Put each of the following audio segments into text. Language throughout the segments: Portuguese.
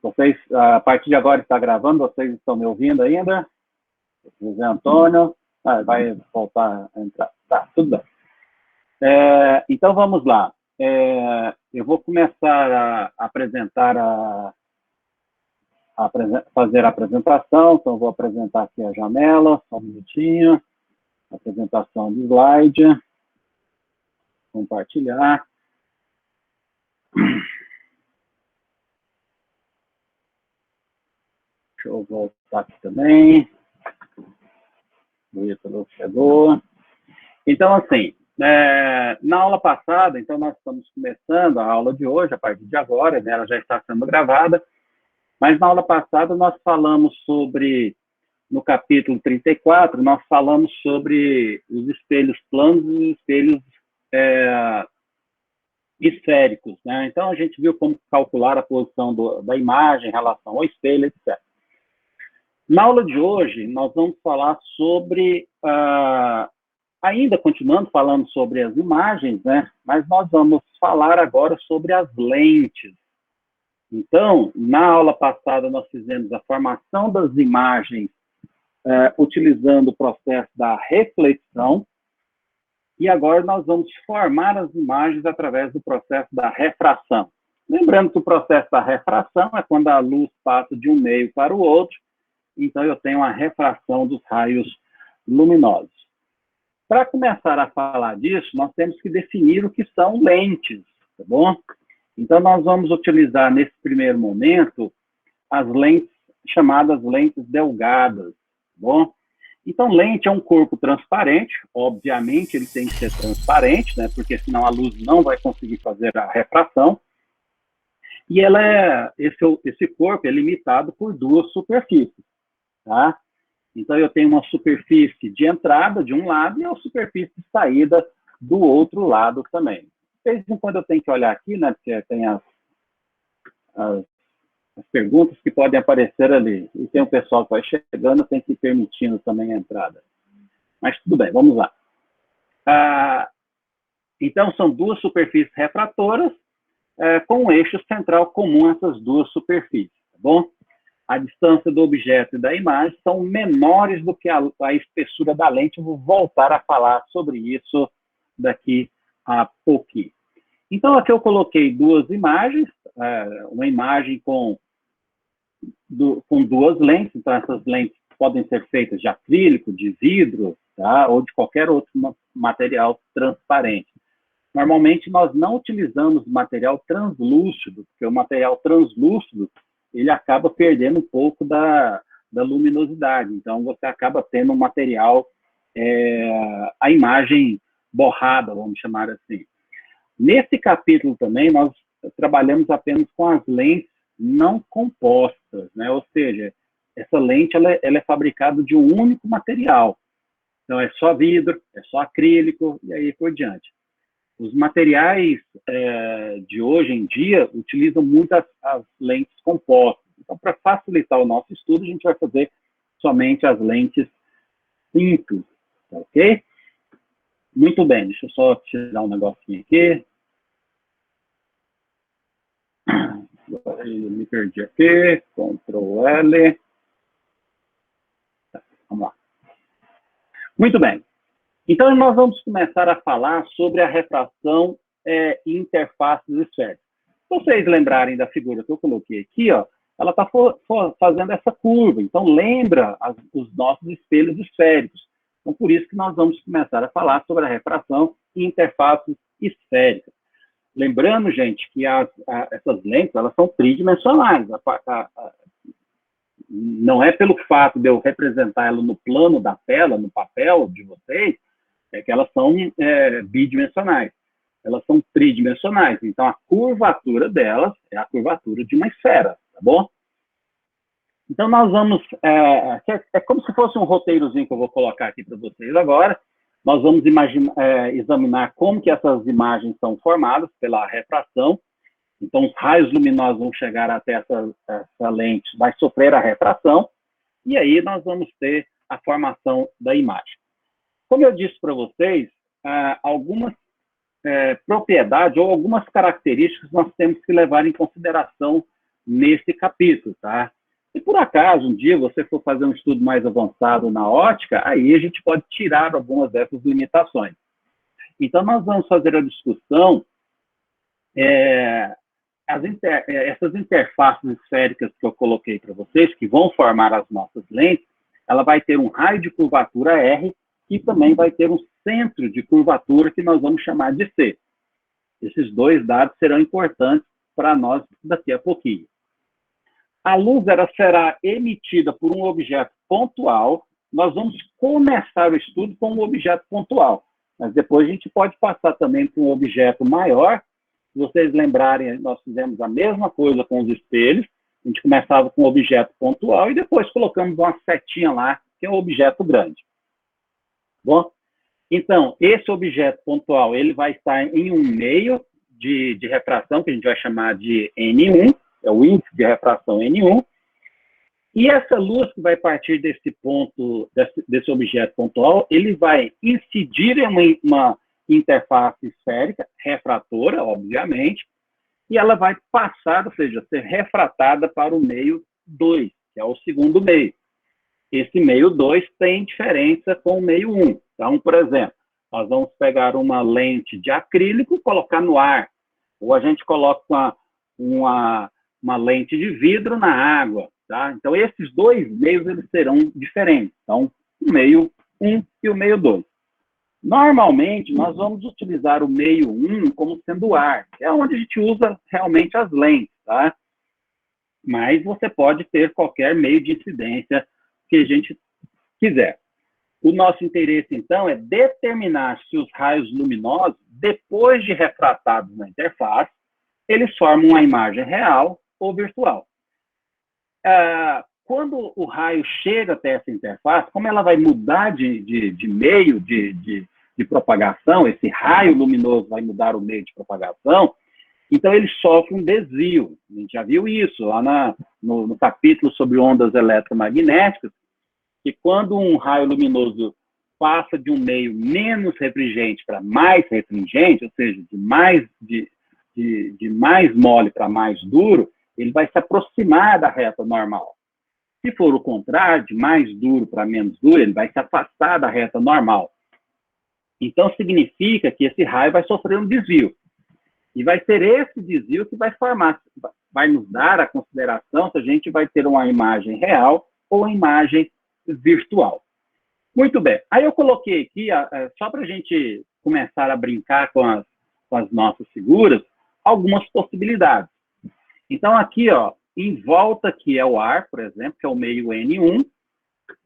Vocês, a partir de agora está gravando, vocês estão me ouvindo ainda? José Antônio, vai voltar a entrar. Tá, tudo bem. Então, vamos lá. Eu vou começar a apresentar, fazer a apresentação, então vou apresentar aqui a janela, só um minutinho, apresentação do slide, compartilhar. Deixa eu voltar aqui também. O Ítalo chegou. Então, assim, na aula passada, então nós estamos começando a aula de hoje, a partir de agora, né, ela já está sendo gravada, mas na aula passada nós falamos sobre, no capítulo 34, nós falamos sobre os espelhos planos e os espelhos esféricos, né? Então a gente viu como calcular a posição da imagem em relação ao espelho, etc. Na aula de hoje, nós vamos falar sobre, ainda continuando falando sobre as imagens, né? Mas nós vamos falar agora sobre as lentes. Então, na aula passada, nós fizemos a formação das imagens utilizando o processo da reflexão, e agora nós vamos formar as imagens através do processo da refração. Lembrando que o processo da refração é quando a luz passa de um meio para o outro, então eu tenho a refração dos raios luminosos. Para começar a falar disso, nós temos que definir o que são lentes, tá bom? Então, nós vamos utilizar, nesse primeiro momento, as lentes chamadas lentes delgadas, tá bom? Então, lente é um corpo transparente, obviamente ele tem que ser transparente, né? Porque senão a luz não vai conseguir fazer a refração. E esse corpo é limitado por duas superfícies, tá? Então, eu tenho uma superfície de entrada de um lado e a superfície de saída do outro lado também. De vez em quando eu tenho que olhar aqui, né? Porque tem as perguntas que podem aparecer ali. E tem o pessoal que vai chegando, tem que ir permitindo também a entrada. Mas tudo bem, vamos lá. Então, são duas superfícies refratoras com um eixo central comum a essas duas superfícies, tá bom? A distância do objeto e da imagem são menores do que a espessura da lente. Eu vou voltar a falar sobre isso daqui a pouquinho. Então, aqui eu coloquei duas imagens, uma imagem com duas lentes. Então, essas lentes podem ser feitas de acrílico, de vidro, tá? Ou de qualquer outro material transparente. Normalmente, nós não utilizamos material translúcido, porque o material translúcido ele acaba perdendo um pouco da luminosidade. Então, você acaba tendo um material, a imagem borrada, vamos chamar assim. Nesse capítulo também, nós trabalhamos apenas com as lentes não compostas, né? Ou seja, essa lente ela é fabricada de um único material. Então, é só vidro, é só acrílico, e aí por diante. Os materiais de hoje em dia utilizam muito as lentes compostas. Então, para facilitar o nosso estudo, a gente vai fazer somente as lentes simples, tá ok? Muito bem, deixa eu só tirar um negocinho aqui. Eu me perdi aqui, Ctrl L. Tá, vamos lá. Muito bem. Então, nós vamos começar a falar sobre a refração e interfaces esféricas. Se vocês lembrarem da figura que eu coloquei aqui, ó, ela está fazendo essa curva. Então, lembra os nossos espelhos esféricos. Então, por isso que nós vamos começar a falar sobre a refração e interfaces esféricas. Lembrando, gente, que essas lentes elas são tridimensionais. Não é pelo fato de eu representar ela no plano da tela, no papel de vocês, que elas são bidimensionais. Elas são tridimensionais. Então, a curvatura delas é a curvatura de uma esfera, tá bom? Então, nós vamos... É como se fosse um roteirozinho que eu vou colocar aqui para vocês agora. Nós vamos examinar como que essas imagens são formadas pela refração. Então, os raios luminosos vão chegar até essa lente, vai sofrer a refração, e aí nós vamos ter a formação da imagem. Como eu disse para vocês, algumas propriedades ou algumas características que nós temos que levar em consideração nesse capítulo, tá? Se por acaso um dia você for fazer um estudo mais avançado na ótica, aí a gente pode tirar algumas dessas limitações. Então, nós vamos fazer a discussão, essas interfaces esféricas que eu coloquei para vocês, que vão formar as nossas lentes, ela vai ter um raio de curvatura R e também vai ter um centro de curvatura que nós vamos chamar de C. Esses dois dados serão importantes para nós daqui a pouquinho. A luz será emitida por um objeto pontual. Nós vamos começar o estudo com um objeto pontual, mas depois a gente pode passar também para um objeto maior. Se vocês lembrarem, nós fizemos a mesma coisa com os espelhos. A gente começava com um objeto pontual e depois colocamos uma setinha lá, que é um objeto grande. Bom, então, esse objeto pontual, ele vai estar em um meio de refração, que a gente vai chamar de N1, é o índice de refração N1, e essa luz que vai partir desse ponto, desse objeto pontual, ele vai incidir em uma interface esférica, refratora, obviamente, e ela vai passar, ou seja, ser refratada para o meio 2, que é o segundo meio. Esse meio 2 tem diferença com o meio 1. Então, por exemplo, nós vamos pegar uma lente de acrílico e colocar no ar, ou a gente coloca uma lente de vidro na água, tá? Então, esses dois meios eles serão diferentes. Então, o meio 1 e o meio 2. Normalmente, nós vamos utilizar o meio 1 como sendo o ar, que é onde a gente usa realmente as lentes, tá? Mas você pode ter qualquer meio de incidência que a gente quiser. O nosso interesse, então, é determinar se os raios luminosos, depois de refratados na interface, eles formam uma imagem real ou virtual. Quando o raio chega até essa interface, como ela vai mudar de meio de propagação, esse raio luminoso vai mudar o meio de propagação, então ele sofre um desvio. A gente já viu isso lá no capítulo sobre ondas eletromagnéticas, que quando um raio luminoso passa de um meio menos refringente para mais refringente, ou seja, de mais mole para mais duro, ele vai se aproximar da reta normal. Se for o contrário, de mais duro para menos duro, ele vai se afastar da reta normal. Então, significa que esse raio vai sofrer um desvio. E vai ser esse desvio que vai nos dar a consideração se a gente vai ter uma imagem real ou uma imagem virtual. Muito bem. Aí eu coloquei aqui, só para a gente começar a brincar com as nossas figuras, algumas possibilidades. Então, aqui, ó, em volta aqui é o ar, por exemplo, que é o meio N1,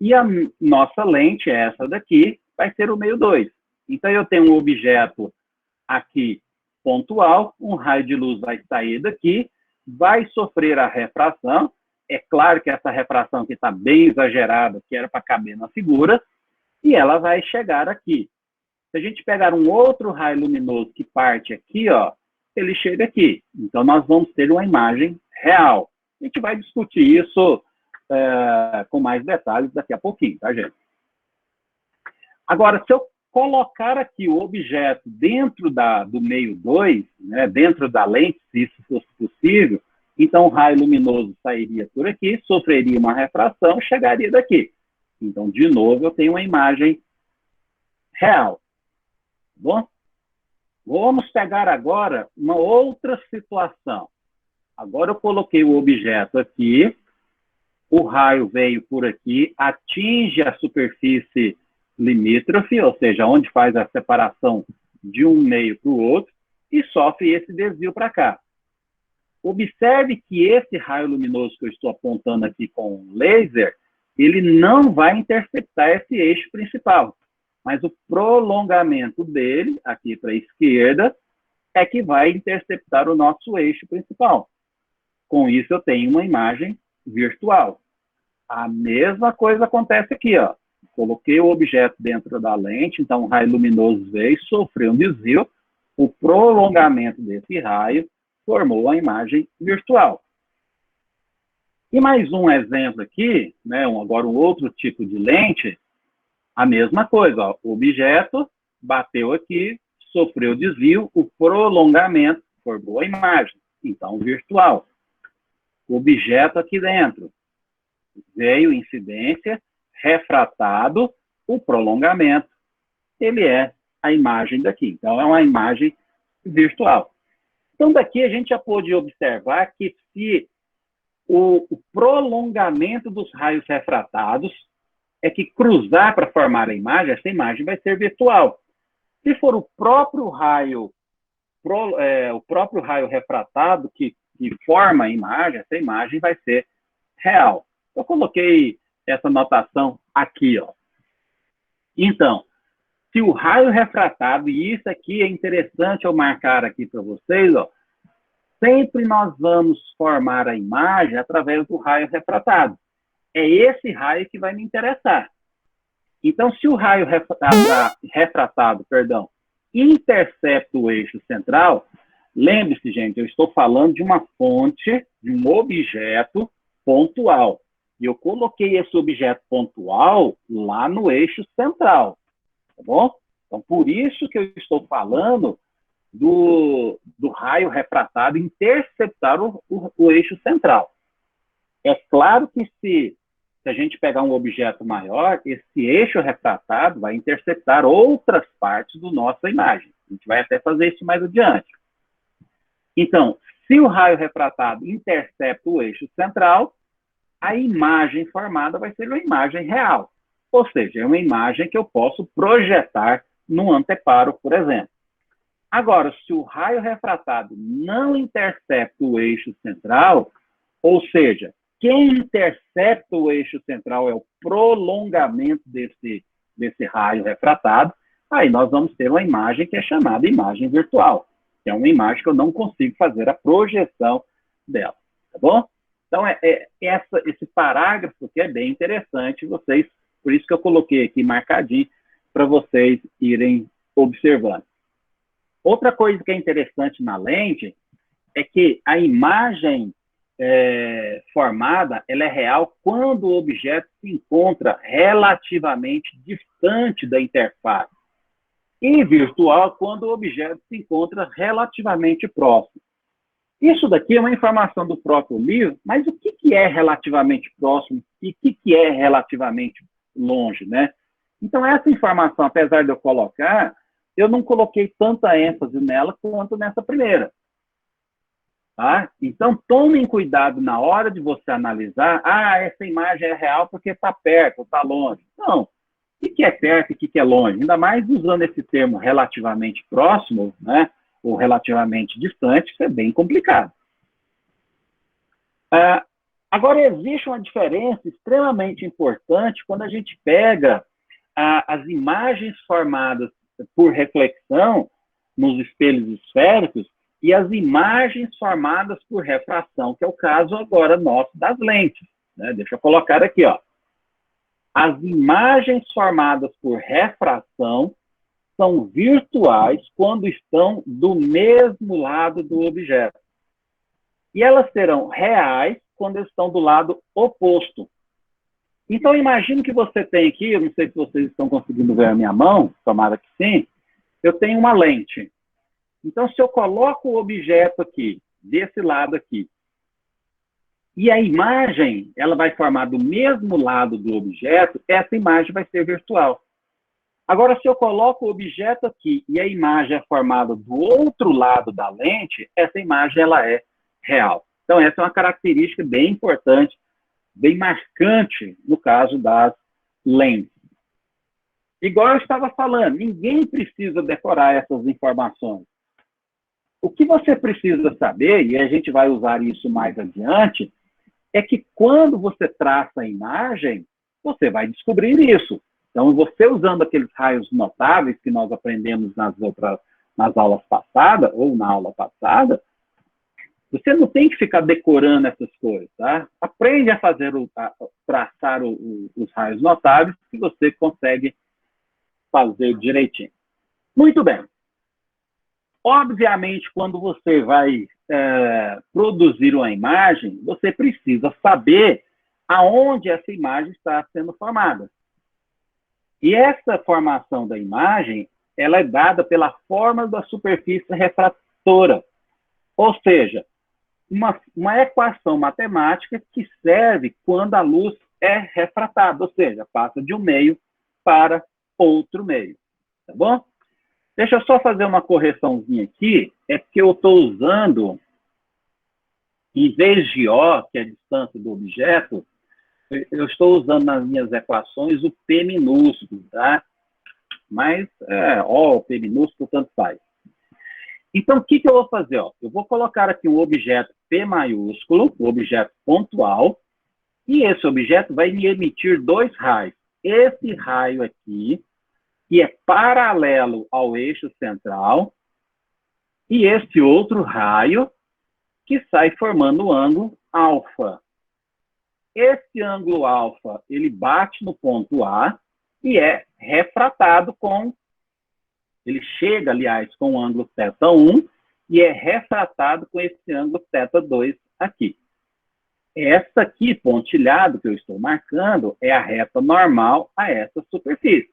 e a nossa lente, essa daqui, vai ser o meio 2. Então, eu tenho um objeto aqui pontual, um raio de luz vai sair daqui, vai sofrer a refração. É claro que essa refração aqui está bem exagerada, que era para caber na figura, e ela vai chegar aqui. Se a gente pegar um outro raio luminoso que parte aqui, ó, ele chega aqui. Então, nós vamos ter uma imagem real. A gente vai discutir isso com mais detalhes daqui a pouquinho, tá, gente? Agora, se eu colocar aqui o objeto dentro do meio 2, né, dentro da lente, se isso fosse possível, então o raio luminoso sairia por aqui, sofreria uma refração e chegaria daqui. Então, de novo, eu tenho uma imagem real. Bom? Vamos pegar agora uma outra situação. Agora eu coloquei o objeto aqui, o raio veio por aqui, atinge a superfície limítrofe, ou seja, onde faz a separação de um meio para o outro, e sofre esse desvio para cá. Observe que esse raio luminoso que eu estou apontando aqui com o laser, ele não vai interceptar esse eixo principal, mas o prolongamento dele, aqui para a esquerda, é que vai interceptar o nosso eixo principal. Com isso, eu tenho uma imagem virtual. A mesma coisa acontece aqui, ó. Coloquei o objeto dentro da lente, então o raio luminoso veio, sofreu um desvio, o prolongamento desse raio formou a imagem virtual. E mais um exemplo aqui, né, agora um outro tipo de lente, a mesma coisa, ó, o objeto bateu aqui, sofreu desvio, o prolongamento formou a imagem. Então, virtual. O objeto aqui dentro. Veio incidência, refratado, o prolongamento. Ele é a imagem daqui. Então, é uma imagem virtual. Então, daqui a gente já pôde observar que se o prolongamento dos raios refratados é que cruzar para formar a imagem, essa imagem vai ser virtual. Se for o próprio raio refratado que forma a imagem, essa imagem vai ser real. Eu coloquei essa notação aqui, ó. Então, se o raio refratado, e isso aqui é interessante eu marcar aqui para vocês, ó, sempre nós vamos formar a imagem através do raio refratado. É esse raio que vai me interessar. Então, se o raio refratado, intercepta o eixo central, lembre-se, gente, eu estou falando de uma fonte, de um objeto pontual. E eu coloquei esse objeto pontual lá no eixo central, tá bom? Então, por isso que eu estou falando do raio refratado interceptar o eixo central. É claro que se a gente pegar um objeto maior, esse eixo refratado vai interceptar outras partes da nossa imagem. A gente vai até fazer isso mais adiante. Então, se o raio refratado intercepta o eixo central, a imagem formada vai ser uma imagem real. Ou seja, é uma imagem que eu posso projetar no anteparo, por exemplo. Agora, se o raio refratado não intercepta o eixo central, ou seja, quem intercepta o eixo central é o prolongamento desse raio refratado, aí nós vamos ter uma imagem que é chamada imagem virtual, que é uma imagem que eu não consigo fazer a projeção dela, tá bom? Então, esse parágrafo aqui é bem interessante, vocês, por isso que eu coloquei aqui marcadinho, para vocês irem observando. Outra coisa que é interessante na lente é que a imagem formada, ela é real quando o objeto se encontra relativamente distante da interface. E virtual quando o objeto se encontra relativamente próximo. Isso daqui é uma informação do próprio livro, mas o que é relativamente próximo e o que é relativamente longe, né? Então, essa informação, apesar de eu colocar, eu não coloquei tanta ênfase nela quanto nessa primeira. Tá? Então, tomem cuidado na hora de você analisar, essa imagem é real porque está perto, está longe. Não, o que é perto e o que é longe? Ainda mais usando esse termo relativamente próximo, né, ou relativamente distante, isso é bem complicado. Agora, existe uma diferença extremamente importante quando a gente pega as imagens formadas por reflexão nos espelhos esféricos e as imagens formadas por refração, que é o caso agora nosso das lentes, né? Deixa eu colocar aqui, ó. As imagens formadas por refração são virtuais quando estão do mesmo lado do objeto. E elas serão reais quando estão do lado oposto. Então, imagine que você tem aqui, eu não sei se vocês estão conseguindo ver a minha mão, tomara que sim, eu tenho uma lente. Então, se eu coloco o objeto aqui, desse lado aqui, e a imagem, ela vai formar do mesmo lado do objeto, essa imagem vai ser virtual. Agora, se eu coloco o objeto aqui e a imagem é formada do outro lado da lente, essa imagem ela é real. Então, essa é uma característica bem importante, bem marcante no caso das lentes. Igual eu estava falando, ninguém precisa decorar essas informações. O que você precisa saber, e a gente vai usar isso mais adiante, é que quando você traça a imagem, você vai descobrir isso. Então, você usando aqueles raios notáveis que nós aprendemos nas aulas passadas, ou na aula passada, você não tem que ficar decorando essas coisas, tá? Aprende a fazer, traçar os raios notáveis que você consegue fazer direitinho. Muito bem. Obviamente, quando você vai produzir uma imagem, você precisa saber aonde essa imagem está sendo formada. E essa formação da imagem, ela é dada pela forma da superfície refratora. Ou seja, uma equação matemática que serve quando a luz é refratada, ou seja, passa de um meio para outro meio. Tá bom? Deixa eu só fazer uma correçãozinha aqui. É porque eu estou usando, em vez de O, que é a distância do objeto, eu estou usando nas minhas equações o P minúsculo, tá? Mas O, P minúsculo, tanto faz. Então, o que eu vou fazer? Ó? Eu vou colocar aqui um objeto P maiúsculo, um objeto pontual, e esse objeto vai me emitir dois raios. Esse raio aqui, que é paralelo ao eixo central, e esse outro raio, que sai formando o ângulo alfa. Esse ângulo alfa, ele bate no ponto A e é refratado com... Ele chega, aliás, com o ângulo θ1 e é refratado com esse ângulo θ2 aqui. Essa aqui, pontilhado, que eu estou marcando, é a reta normal a essa superfície.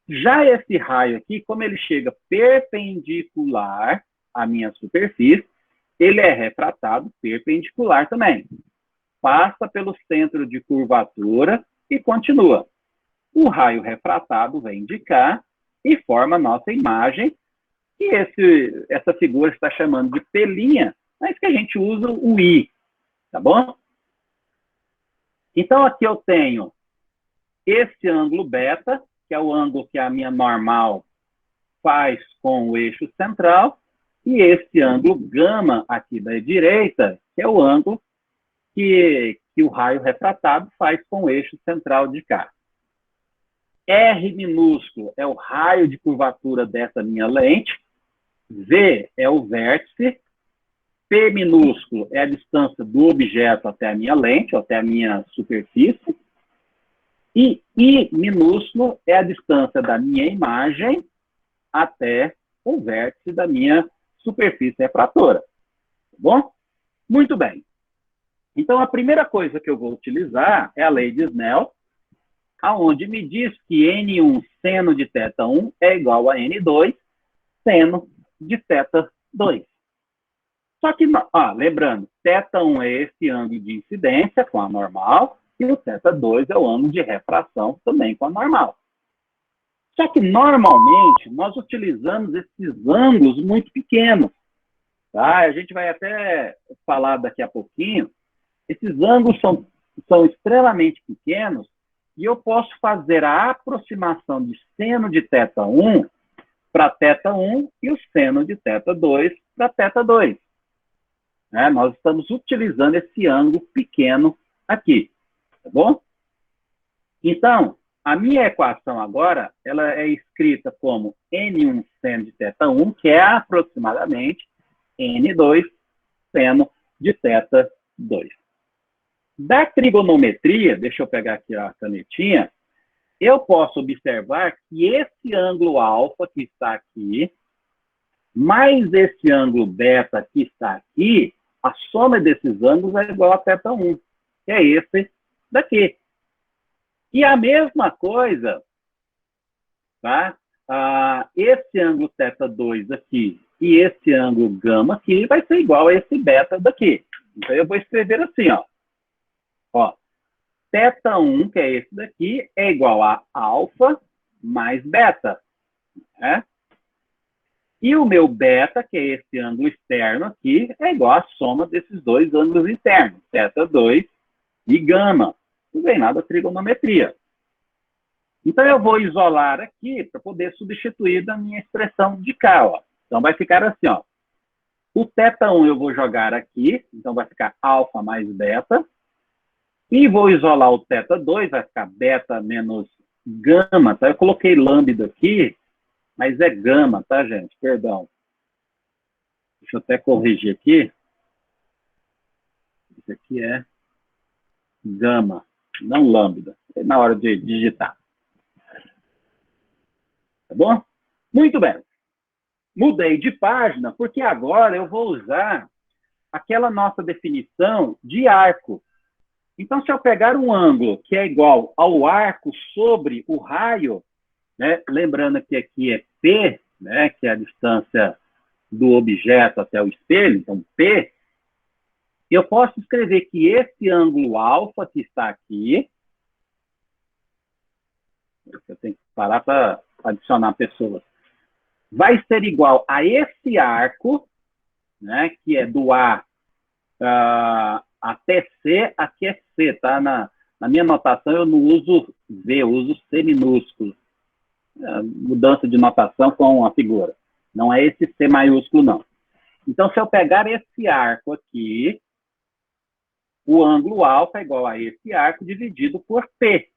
Já esse raio aqui, como ele chega perpendicular à minha superfície, ele é refratado perpendicular também. Passa pelo centro de curvatura e continua. O raio refratado vem de cá e forma a nossa imagem, e essa figura está chamando de P', mas que a gente usa o I, tá bom? Então, aqui eu tenho esse ângulo beta, que é o ângulo que a minha normal faz com o eixo central, e esse ângulo gama aqui da direita, que é o ângulo que o raio refratado faz com o eixo central de cá. R minúsculo é o raio de curvatura dessa minha lente, V é o vértice, P minúsculo é a distância do objeto até a minha lente, até a minha superfície, e I minúsculo é a distância da minha imagem até o vértice da minha superfície refratora. Tá bom? Muito bem. Então, a primeira coisa que eu vou utilizar é a lei de Snell, aonde me diz que N1 seno de θ1 é igual a N2 seno de θ2. Só que, lembrando, θ1 é esse ângulo de incidência com a normal e o θ2 é o ângulo de refração também com a normal. Só que, normalmente, nós utilizamos esses ângulos muito pequenos. Tá? A gente vai até falar daqui a pouquinho. Esses ângulos são extremamente pequenos e eu posso fazer a aproximação de seno de θ1 para θ1 e o seno de θ2 para θ2. Nós estamos utilizando esse ângulo pequeno aqui, tá bom? Então, a minha equação agora, ela é escrita como N1 seno de θ1, que é aproximadamente N2 seno de θ2. Da trigonometria, deixa eu pegar aqui a canetinha, eu posso observar que esse ângulo alfa que está aqui, mais esse ângulo beta que está aqui, a soma desses ângulos é igual a θ1, que é esse daqui. E a mesma coisa, tá? Esse ângulo θ2 aqui e esse ângulo gama aqui vai ser igual a esse beta daqui. Então, eu vou escrever assim, ó. θ1, que é esse daqui, é igual a alfa mais beta. Né? E o meu beta, que é esse ângulo externo aqui, é igual à soma desses dois ângulos internos, θ2 e gama. Não vem nada da trigonometria. Então, eu vou isolar aqui para poder substituir da minha expressão de cá. Ó. Então, vai ficar assim, ó. O θ1 eu vou jogar aqui, então vai ficar alfa mais beta. E vou isolar o θ2, vai ficar beta menos gama, tá? Eu coloquei lambda aqui, mas é gama, tá, gente? Perdão. Deixa eu até corrigir aqui. Isso aqui é gama, não lambda. É na hora de digitar. Tá bom? Muito bem. Mudei de página, porque agora eu vou usar aquela nossa definição de arco. Então, se eu pegar um ângulo que é igual ao arco sobre o raio, né? Lembrando que aqui é P, né? Que é a distância do objeto até o espelho, então P, eu posso escrever que esse ângulo alfa que está aqui, eu tenho que parar para adicionar pessoas, vai ser igual a esse arco, né, que é do A até C, aqui é C, tá? Na minha notação eu não uso V, eu uso C minúsculo. Mudança de notação com a figura. Não é esse C maiúsculo, não. Então, se eu pegar esse arco aqui, o ângulo alfa é igual a esse arco dividido por P.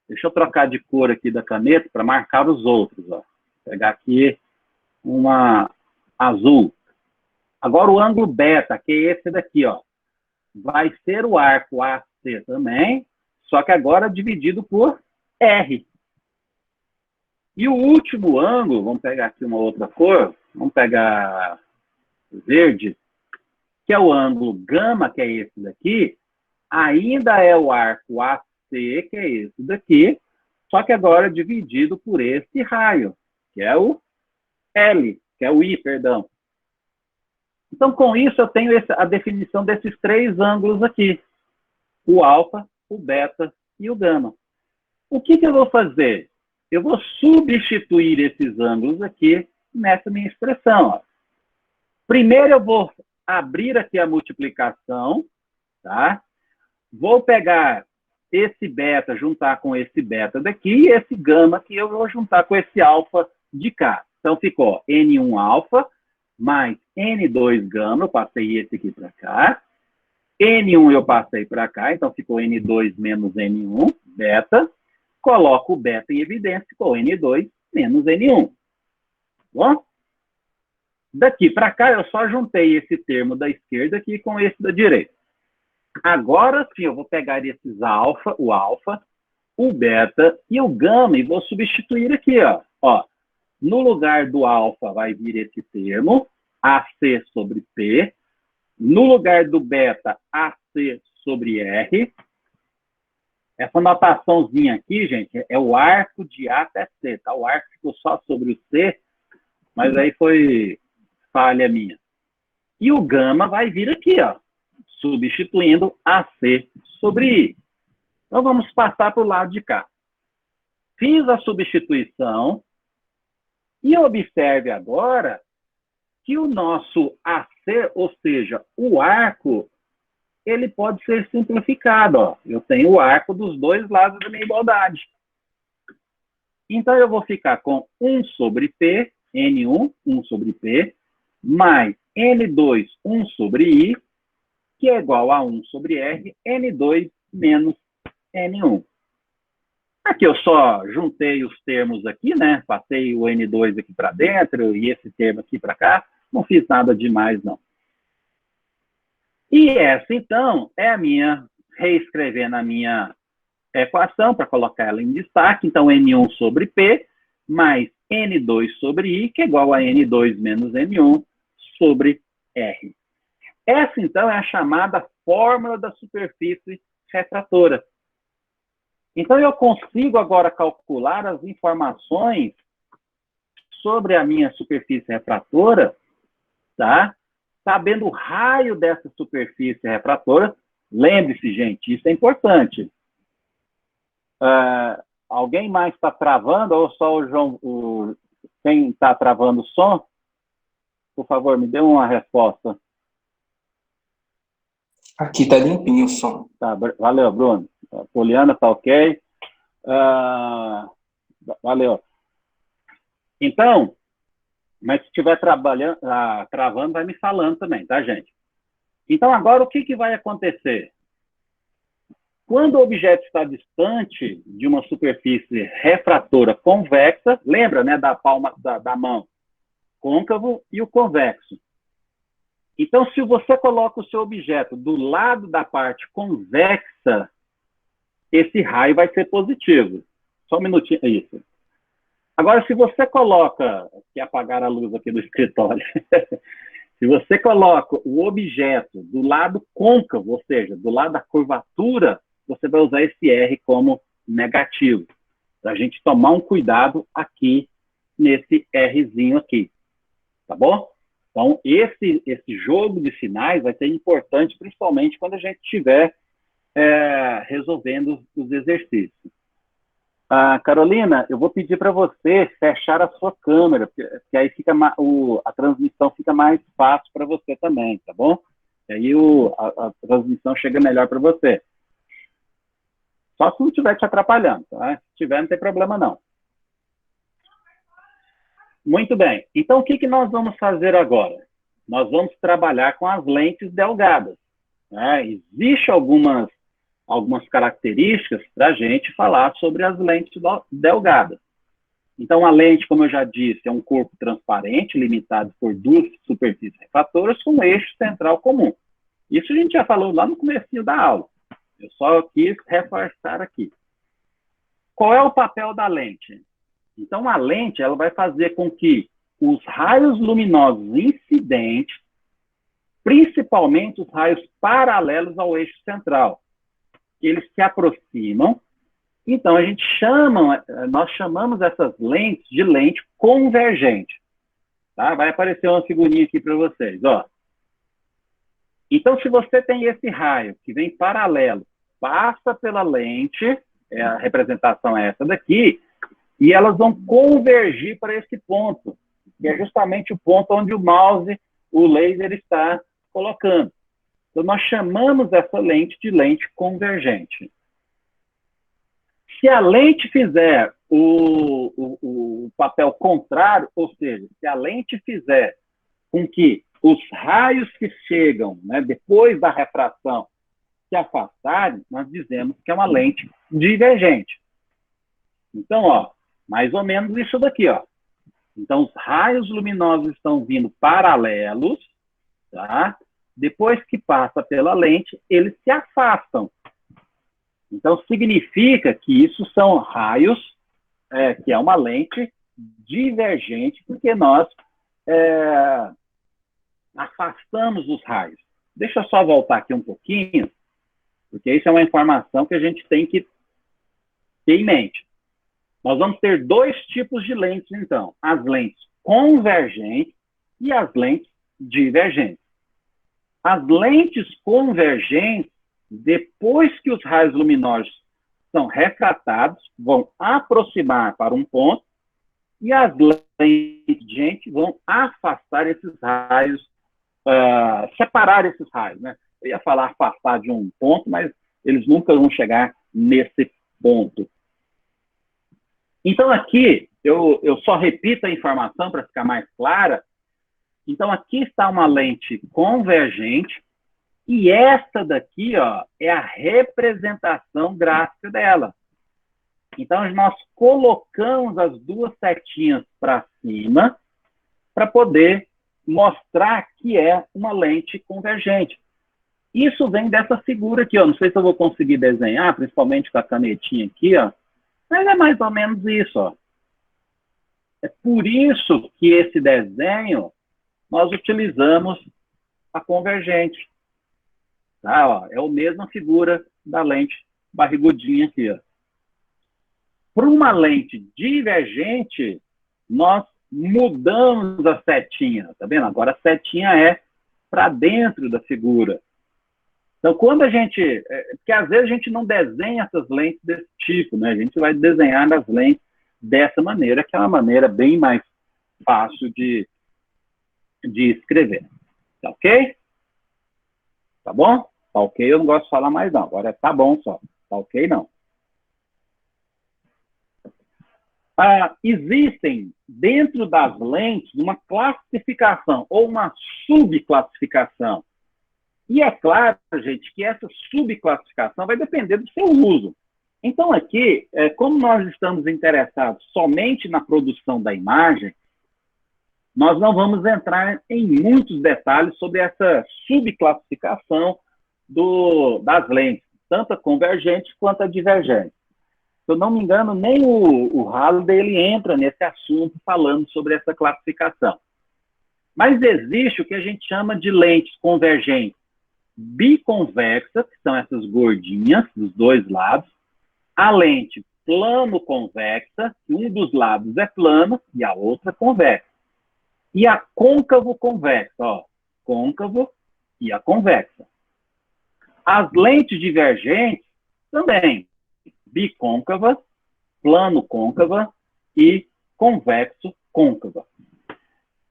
Deixa eu trocar de cor aqui da caneta para marcar os outros. Ó. Vou pegar aqui uma azul. Agora, o ângulo beta, que é esse daqui, ó, vai ser o arco AC também, só que agora dividido por R. E o último ângulo, vamos pegar aqui uma outra cor, vamos pegar verde, que é o ângulo gama, que é esse daqui, ainda é o arco AC, que é esse daqui, só que agora dividido por esse raio, que é o L, que é o I, perdão. Então, com isso, eu tenho a definição desses três ângulos aqui. O alfa, o beta e o gama. O que eu vou fazer? Eu vou substituir esses ângulos aqui nessa minha expressão. Ó. Primeiro, eu vou abrir aqui a multiplicação. Tá? Vou pegar esse beta, juntar com esse beta daqui, e esse gama que eu vou juntar com esse alfa de cá. Então, ficou N1 alfa mais N2 gama, eu passei esse aqui para cá. N1 eu passei para cá, então ficou N2 menos N1, beta. Coloco o beta em evidência, ficou N2 menos N1. Bom? Daqui para cá, eu só juntei esse termo da esquerda aqui com esse da direita. Agora sim, eu vou pegar esses alfa, o beta e o gama e vou substituir aqui, ó. No lugar do alfa vai vir esse termo, AC sobre P. No lugar do beta, AC sobre R. Essa notaçãozinha aqui, gente, é o arco de A até C, tá? O arco ficou só sobre o C, mas aí foi falha minha. E o gama vai vir aqui, ó, substituindo AC sobre I. Então, vamos passar para o lado de cá. Fiz a substituição e observe agora que o nosso AC, ou seja, o arco, ele pode ser simplificado. Ó. Eu tenho o arco dos dois lados da minha igualdade. Então, eu vou ficar com 1 sobre P, N1, 1 sobre P, mais N2, 1 sobre I, que é igual a 1 sobre R, N2 menos N1. Aqui eu só juntei os termos aqui, né? Passei o N2 aqui para dentro e esse termo aqui para cá. Não fiz nada demais, não. E essa, então, é a minha, reescrevendo a minha equação para colocar ela em destaque. Então, N1 sobre P mais N2 sobre I, que é igual a N2 menos N1 sobre R. Essa, então, é a chamada fórmula da superfície refratora. Então, eu consigo agora calcular as informações sobre a minha superfície refratora, tá? Sabendo o raio dessa superfície refratora. Lembre-se, gente, isso é importante. Alguém mais está travando, ou só o João, quem está travando o som? Por favor, me dê uma resposta. Aqui está limpinho o som. Tá, valeu, Bruno. A Poliana está ok. Valeu. Então, mas se estiver travando, vai me falando também, tá, gente? Então, agora, o que vai acontecer? Quando o objeto está distante de uma superfície refratora convexa, lembra, né, da palma da mão, côncavo e o convexo. Então, se você coloca o seu objeto do lado da parte convexa, esse raio vai ser positivo. Só um minutinho, isso. Agora, se você coloca, que apagar a luz aqui do escritório, se você coloca o objeto do lado côncavo, ou seja, do lado da curvatura, você vai usar esse R como negativo. Para a gente tomar um cuidado aqui nesse Rzinho aqui, tá bom? Então, esse jogo de sinais vai ser importante, principalmente quando a gente estiver resolvendo os exercícios. Carolina, eu vou pedir para você fechar a sua câmera, porque aí fica a transmissão fica mais fácil para você também, tá bom? E aí a transmissão chega melhor para você. Só se não estiver te atrapalhando, tá? Se tiver, não tem problema não. Muito bem. Então, o que nós vamos fazer agora? Nós vamos trabalhar com as lentes delgadas, né? Existem algumas características para a gente falar sobre as lentes delgadas. Então, a lente, como eu já disse, é um corpo transparente, limitado por duas superfícies refratoras com um eixo central comum. Isso a gente já falou lá no comecinho da aula. Eu só quis reforçar aqui. Qual é o papel da lente? Então, a lente ela vai fazer com que os raios luminosos incidentes, principalmente os raios paralelos ao eixo central, eles se aproximam. Então, nós chamamos essas lentes de lente convergente. Tá? Vai aparecer uma figurinha aqui para vocês. Ó. Então, se você tem esse raio que vem paralelo, passa pela lente, a representação é essa daqui, e elas vão convergir para esse ponto, que é justamente o ponto onde o mouse, o laser está colocando. Então, nós chamamos essa lente de lente convergente. Se a lente fizer o papel contrário, ou seja, se a lente fizer com que os raios que chegam, né, depois da refração se afastarem, nós dizemos que é uma lente divergente. Então, ó, mais ou menos isso daqui, ó. Então, os raios luminosos estão vindo paralelos, tá? Depois que passa pela lente, eles se afastam. Então, significa que isso são raios, que é uma lente divergente, porque nós afastamos os raios. Deixa eu só voltar aqui um pouquinho, porque isso é uma informação que a gente tem que ter em mente. Nós vamos ter dois tipos de lentes, então. As lentes convergentes e as lentes divergentes. As lentes convergentes, depois que os raios luminosos são refratados, vão aproximar para um ponto, e as lentes divergentes vão afastar esses raios, separar esses raios, né? Eu ia falar afastar de um ponto, mas eles nunca vão chegar nesse ponto. Então, aqui, eu só repito a informação para ficar mais clara. Então, aqui está uma lente convergente, e esta daqui, ó, é a representação gráfica dela. Então, nós colocamos as duas setinhas para cima para poder mostrar que é uma lente convergente. Isso vem dessa figura aqui, ó. Não sei se eu vou conseguir desenhar, principalmente com a canetinha aqui, ó. Mas é mais ou menos isso, ó. É por isso que esse desenho nós utilizamos a convergente. Tá, ó, é a mesma figura da lente barrigudinha aqui, ó. Para uma lente divergente, nós mudamos a setinha, tá vendo? Agora a setinha é para dentro da figura. Então, quando a gente... porque às vezes a gente não desenha essas lentes desse tipo, né? A gente vai desenhar as lentes dessa maneira, que é uma maneira bem mais fácil de escrever. Tá ok? Tá bom? Tá ok, eu não gosto de falar mais não. Agora tá bom só. Tá ok, não. Existem, dentro das lentes, uma classificação ou uma subclassificação. E é claro, gente, que essa subclassificação vai depender do seu uso. Então, aqui, como nós estamos interessados somente na produção da imagem, nós não vamos entrar em muitos detalhes sobre essa subclassificação das lentes, tanto a convergente quanto a divergente. Se eu não me engano, nem o Halliday ele entra nesse assunto falando sobre essa classificação. Mas existe o que a gente chama de lentes convergentes biconvexas, que são essas gordinhas dos dois lados, a lente plano-convexa, que um dos lados é plano e a outra convexa. E a côncavo-convexa, ó, côncavo e a convexa. As lentes divergentes também, bicôncava, plano-côncava e convexo-côncava.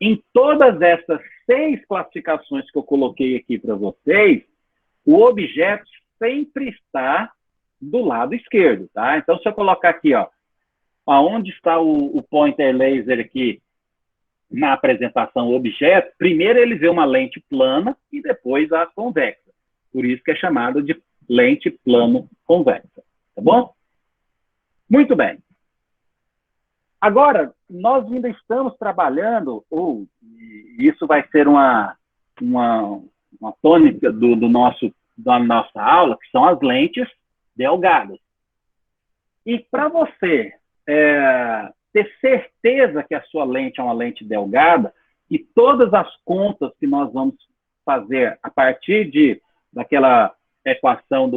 Em todas essas 6 classificações que eu coloquei aqui para vocês, o objeto sempre está do lado esquerdo, tá? Então, se eu colocar aqui, ó, aonde está o pointer laser aqui na apresentação objeto, primeiro ele vê uma lente plana e depois a convexa. Por isso que é chamado de lente plano-convexa, tá bom? Muito bem. Agora, nós ainda estamos trabalhando, ou isso vai ser uma tônica da nossa aula, que são as lentes delgadas. E para você ter certeza que a sua lente é uma lente delgada, e todas as contas que nós vamos fazer a partir daquela equação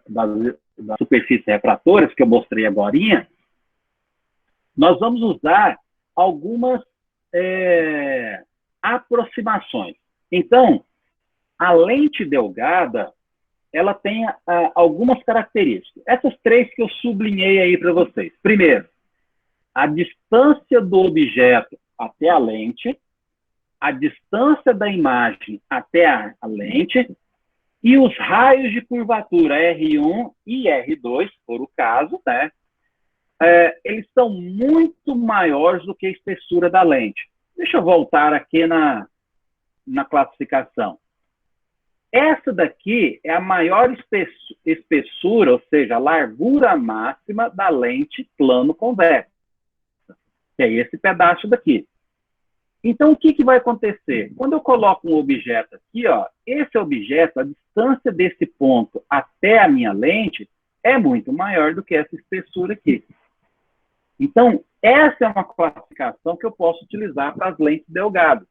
da superfície refratora, que eu mostrei agorinha, nós vamos usar algumas aproximações. Então, a lente delgada, ela tem algumas características. Essas 3 que eu sublinhei aí para vocês. Primeiro, a distância do objeto até a lente, a distância da imagem até a lente, e os raios de curvatura R1 e R2, por o caso, né? Eles são muito maiores do que a espessura da lente. Deixa eu voltar aqui na classificação. Essa daqui é a maior espessura, ou seja, a largura máxima da lente plano-convexa, que é esse pedaço daqui. Então, o que vai acontecer? Quando eu coloco um objeto aqui, ó, esse objeto, a distância desse ponto até a minha lente é muito maior do que essa espessura aqui. Então, essa é uma classificação que eu posso utilizar para as lentes delgadas.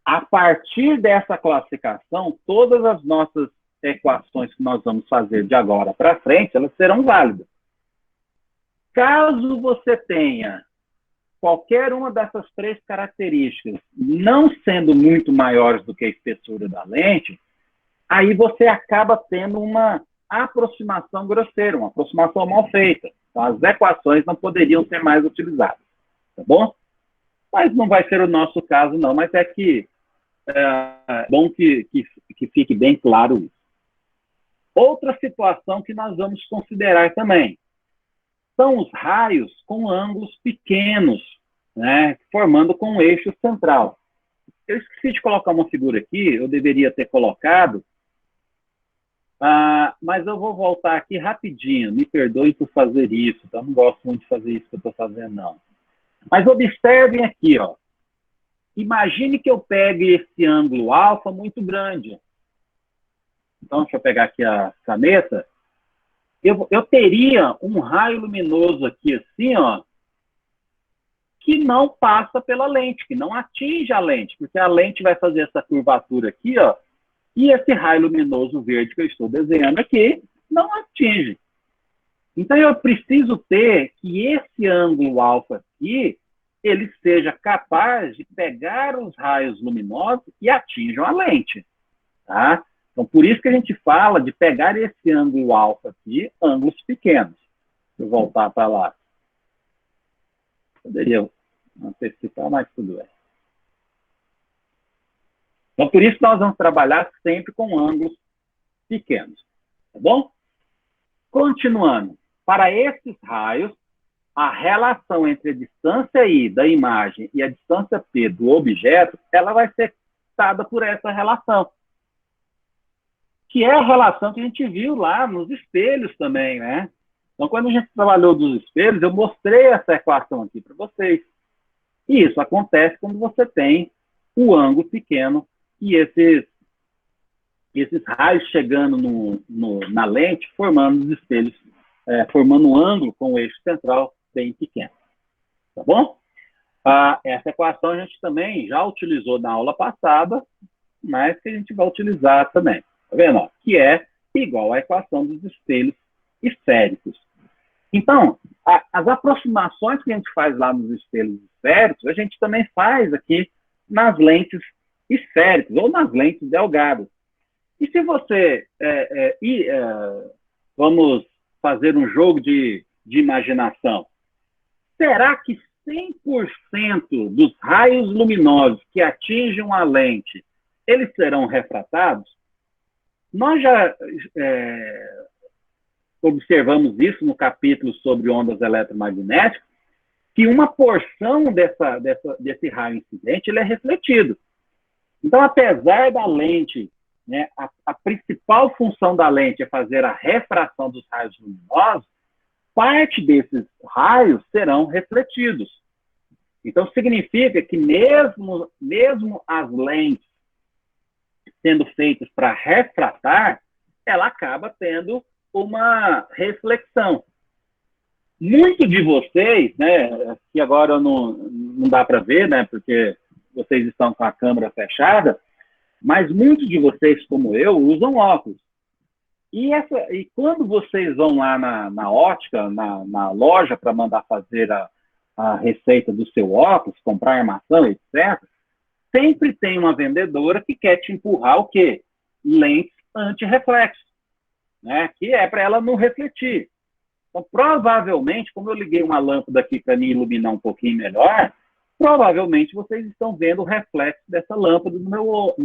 A partir dessa classificação, todas as nossas equações que nós vamos fazer de agora para frente, elas serão válidas. Caso você tenha qualquer uma dessas 3 características não sendo muito maiores do que a espessura da lente, aí você acaba tendo uma aproximação grosseira, uma aproximação mal feita. Então, as equações não poderiam ser mais utilizadas, tá bom? Mas não vai ser o nosso caso, não. Mas é bom que fique bem claro isso. Outra situação que nós vamos considerar também são os raios com ângulos pequenos, né, formando com um eixo central. Eu esqueci de colocar uma figura aqui, eu deveria ter colocado, mas eu vou voltar aqui rapidinho, me perdoe por fazer isso, tá? Eu não gosto muito de fazer isso que eu estou fazendo, não. Mas observem aqui, ó. Imagine que eu pegue esse ângulo alfa muito grande. Então, deixa eu pegar aqui a caneta. Eu teria um raio luminoso aqui, assim, ó, que não passa pela lente, que não atinge a lente, porque a lente vai fazer essa curvatura aqui, ó, e esse raio luminoso verde que eu estou desenhando aqui não atinge. Então, eu preciso ter que esse ângulo alfa aqui, ele seja capaz de pegar os raios luminosos e atinjam a lente, tá? Então, por isso que a gente fala de pegar esse ângulo alfa aqui, ângulos pequenos. Deixa eu voltar para lá. Poderia antecipar, mas tudo bem. Então, por isso nós vamos trabalhar sempre com ângulos pequenos, tá bom? Continuando. Para esses raios, a relação entre a distância I da imagem e a distância P do objeto, ela vai ser dada por essa relação. Que é a relação que a gente viu lá nos espelhos também, né? Então, quando a gente trabalhou dos espelhos, eu mostrei essa equação aqui para vocês. E isso acontece quando você tem o ângulo pequeno e esses raios chegando na lente, formando os espelhos, formando um ângulo com o eixo central bem pequeno. Tá bom? Essa equação a gente também já utilizou na aula passada, mas que a gente vai utilizar também. Tá vendo? Ó? Que é igual à equação dos espelhos esféricos. Então, as aproximações que a gente faz lá nos espelhos esféricos, a gente também faz aqui nas lentes esféricas ou nas lentes delgadas. E se você... vamos fazer um jogo de imaginação. Será que 100% dos raios luminosos que atingem a lente, eles serão refratados? Nós já observamos isso no capítulo sobre ondas eletromagnéticas, que uma porção desse raio incidente ele é refletido. Então, apesar da lente, né, a principal função da lente é fazer a refração dos raios luminosos, parte desses raios serão refletidos. Então, significa que mesmo as lentes sendo feitas para refratar, ela acaba tendo uma reflexão. Muito de vocês, né, que agora não dá para ver, né, porque vocês estão com a câmera fechada, mas muitos de vocês, como eu, usam óculos. E quando vocês vão lá na ótica, na loja, para mandar fazer a receita do seu óculos, comprar armação, etc., sempre tem uma vendedora que quer te empurrar o quê? Lentes anti-reflexo, né? Que é para ela não refletir. Então, provavelmente, como eu liguei uma lâmpada aqui para me iluminar um pouquinho melhor, provavelmente vocês estão vendo o reflexo dessa lâmpada no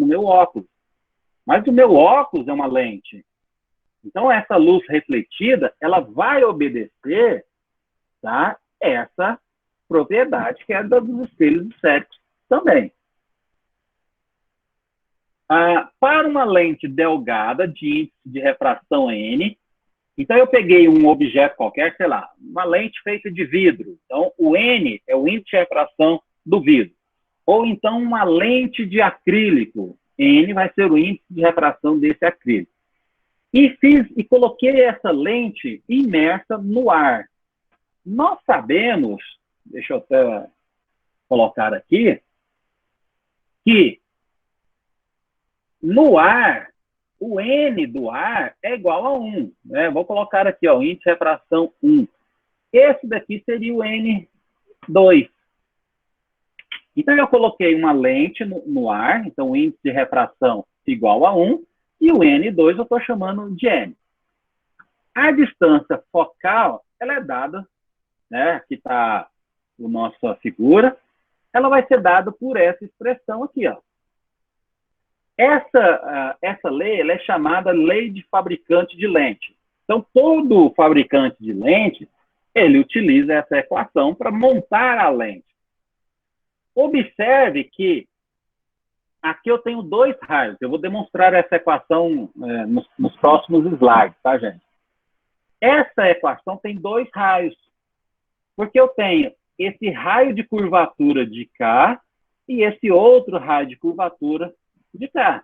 meu óculos. Mas o meu óculos é uma lente. Então, essa luz refletida, ela vai obedecer, tá, essa propriedade que é da dos espelhos esféricos também. Para uma lente delgada de índice de refração N, então eu peguei um objeto qualquer, sei lá, uma lente feita de vidro. Então, o N é o índice de refração do vidro. Ou então uma lente de acrílico. N vai ser o índice de refração desse acrílico. E coloquei essa lente imersa no ar. Nós sabemos, deixa eu até colocar aqui, que no ar, o N do ar é igual a 1. Né? Vou colocar aqui, ó, índice de refração 1. Esse daqui seria o N2. Então, eu coloquei uma lente no ar, então o índice de refração igual a 1, e o N2 eu estou chamando de N. A distância focal, ela é dada, né? Aqui está a nossa figura, ela vai ser dada por essa expressão aqui, ó. Essa lei ela é chamada lei de fabricante de lente. Então, todo fabricante de lente, ele utiliza essa equação para montar a lente. Observe que aqui eu tenho dois raios. Eu vou demonstrar essa equação nos próximos slides, tá, gente? Essa equação tem dois raios. Porque eu tenho esse raio de curvatura de cá e esse outro raio de curvatura de cá.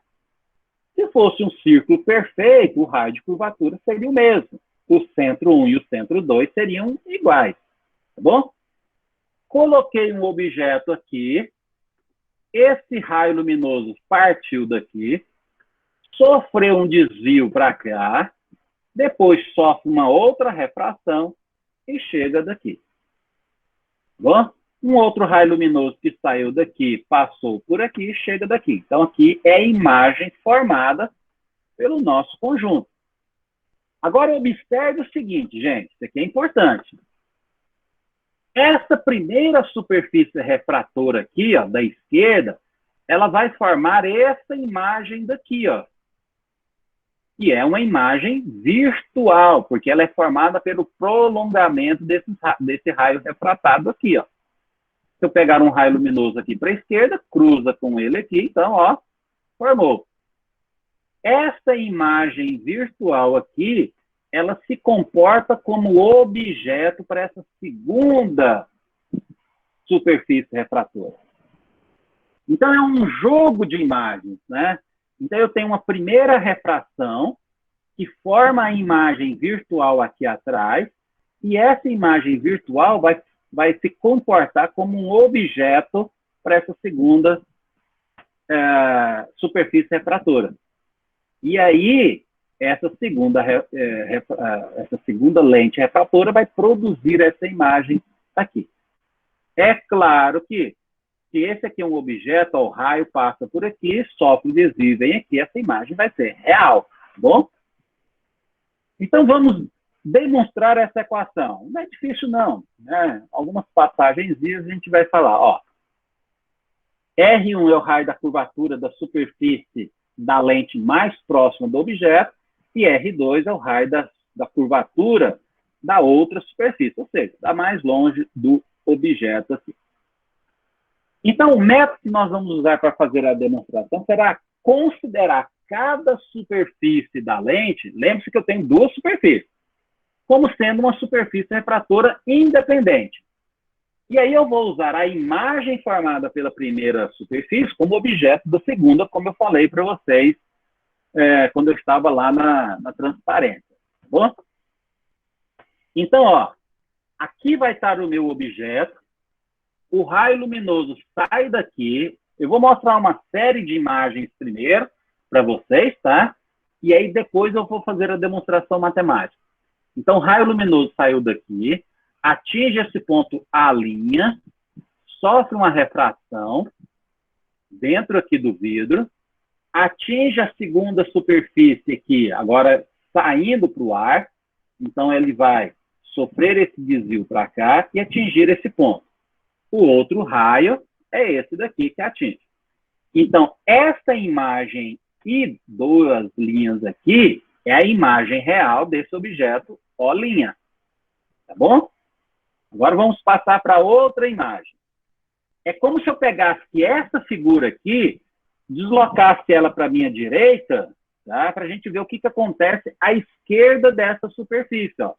Se fosse um círculo perfeito, o raio de curvatura seria o mesmo. O centro 1 e o centro 2 seriam iguais. Tá bom? Coloquei um objeto aqui. Esse raio luminoso partiu daqui, sofreu um desvio para cá, depois sofre uma outra refração e chega daqui. Bom? Um outro raio luminoso que saiu daqui, passou por aqui e chega daqui. Então, aqui é a imagem formada pelo nosso conjunto. Agora, observe o seguinte, gente, isso aqui é importante. Essa primeira superfície refratora aqui, ó, da esquerda, ela vai formar essa imagem daqui, ó. Que é uma imagem virtual, porque ela é formada pelo prolongamento desse raio refratado aqui, ó. Se eu pegar um raio luminoso aqui para a esquerda, cruza com ele aqui, então, ó, formou. Essa imagem virtual aqui, ela se comporta como objeto para essa segunda superfície refratora. Então, é um jogo de imagens, né? Então, eu tenho uma primeira refração que forma a imagem virtual aqui atrás, e essa imagem virtual vai se comportar como um objeto para essa segunda superfície refratora. E aí, essa segunda lente refratora vai produzir essa imagem aqui. É claro que, se esse aqui é um objeto, ó, o raio passa por aqui, sofre o desvio, vem aqui, essa imagem vai ser real, tá bom? Então, vamos demonstrar essa equação. Não é difícil, não, né? Algumas passagens a gente vai falar, ó. R1 é o raio da curvatura da superfície da lente mais próxima do objeto, e R2 é o raio da curvatura da outra superfície, ou seja, da mais longe do objeto aqui. Então, o método que nós vamos usar para fazer a demonstração será considerar cada superfície da lente, lembre-se que eu tenho duas superfícies, como sendo uma superfície refratora independente. E aí eu vou usar a imagem formada pela primeira superfície como objeto da segunda, como eu falei para vocês quando eu estava lá na transparência. Tá bom? Então, ó, aqui vai estar o meu objeto, o raio luminoso sai daqui, eu vou mostrar uma série de imagens primeiro para vocês, tá? E aí depois eu vou fazer a demonstração matemática. Então, o raio luminoso saiu daqui, atinge esse ponto A', sofre uma refração dentro aqui do vidro, atinge a segunda superfície aqui, agora saindo para o ar, então ele vai sofrer esse desvio para cá e atingir esse ponto. O outro raio é esse daqui que atinge. Então, essa imagem e duas linhas aqui é a imagem real desse objeto O'. Tá bom? Agora vamos passar para outra imagem. É como se eu pegasse essa figura aqui, deslocasse ela para a minha direita, tá? Para a gente ver o que acontece à esquerda dessa superfície. Ó.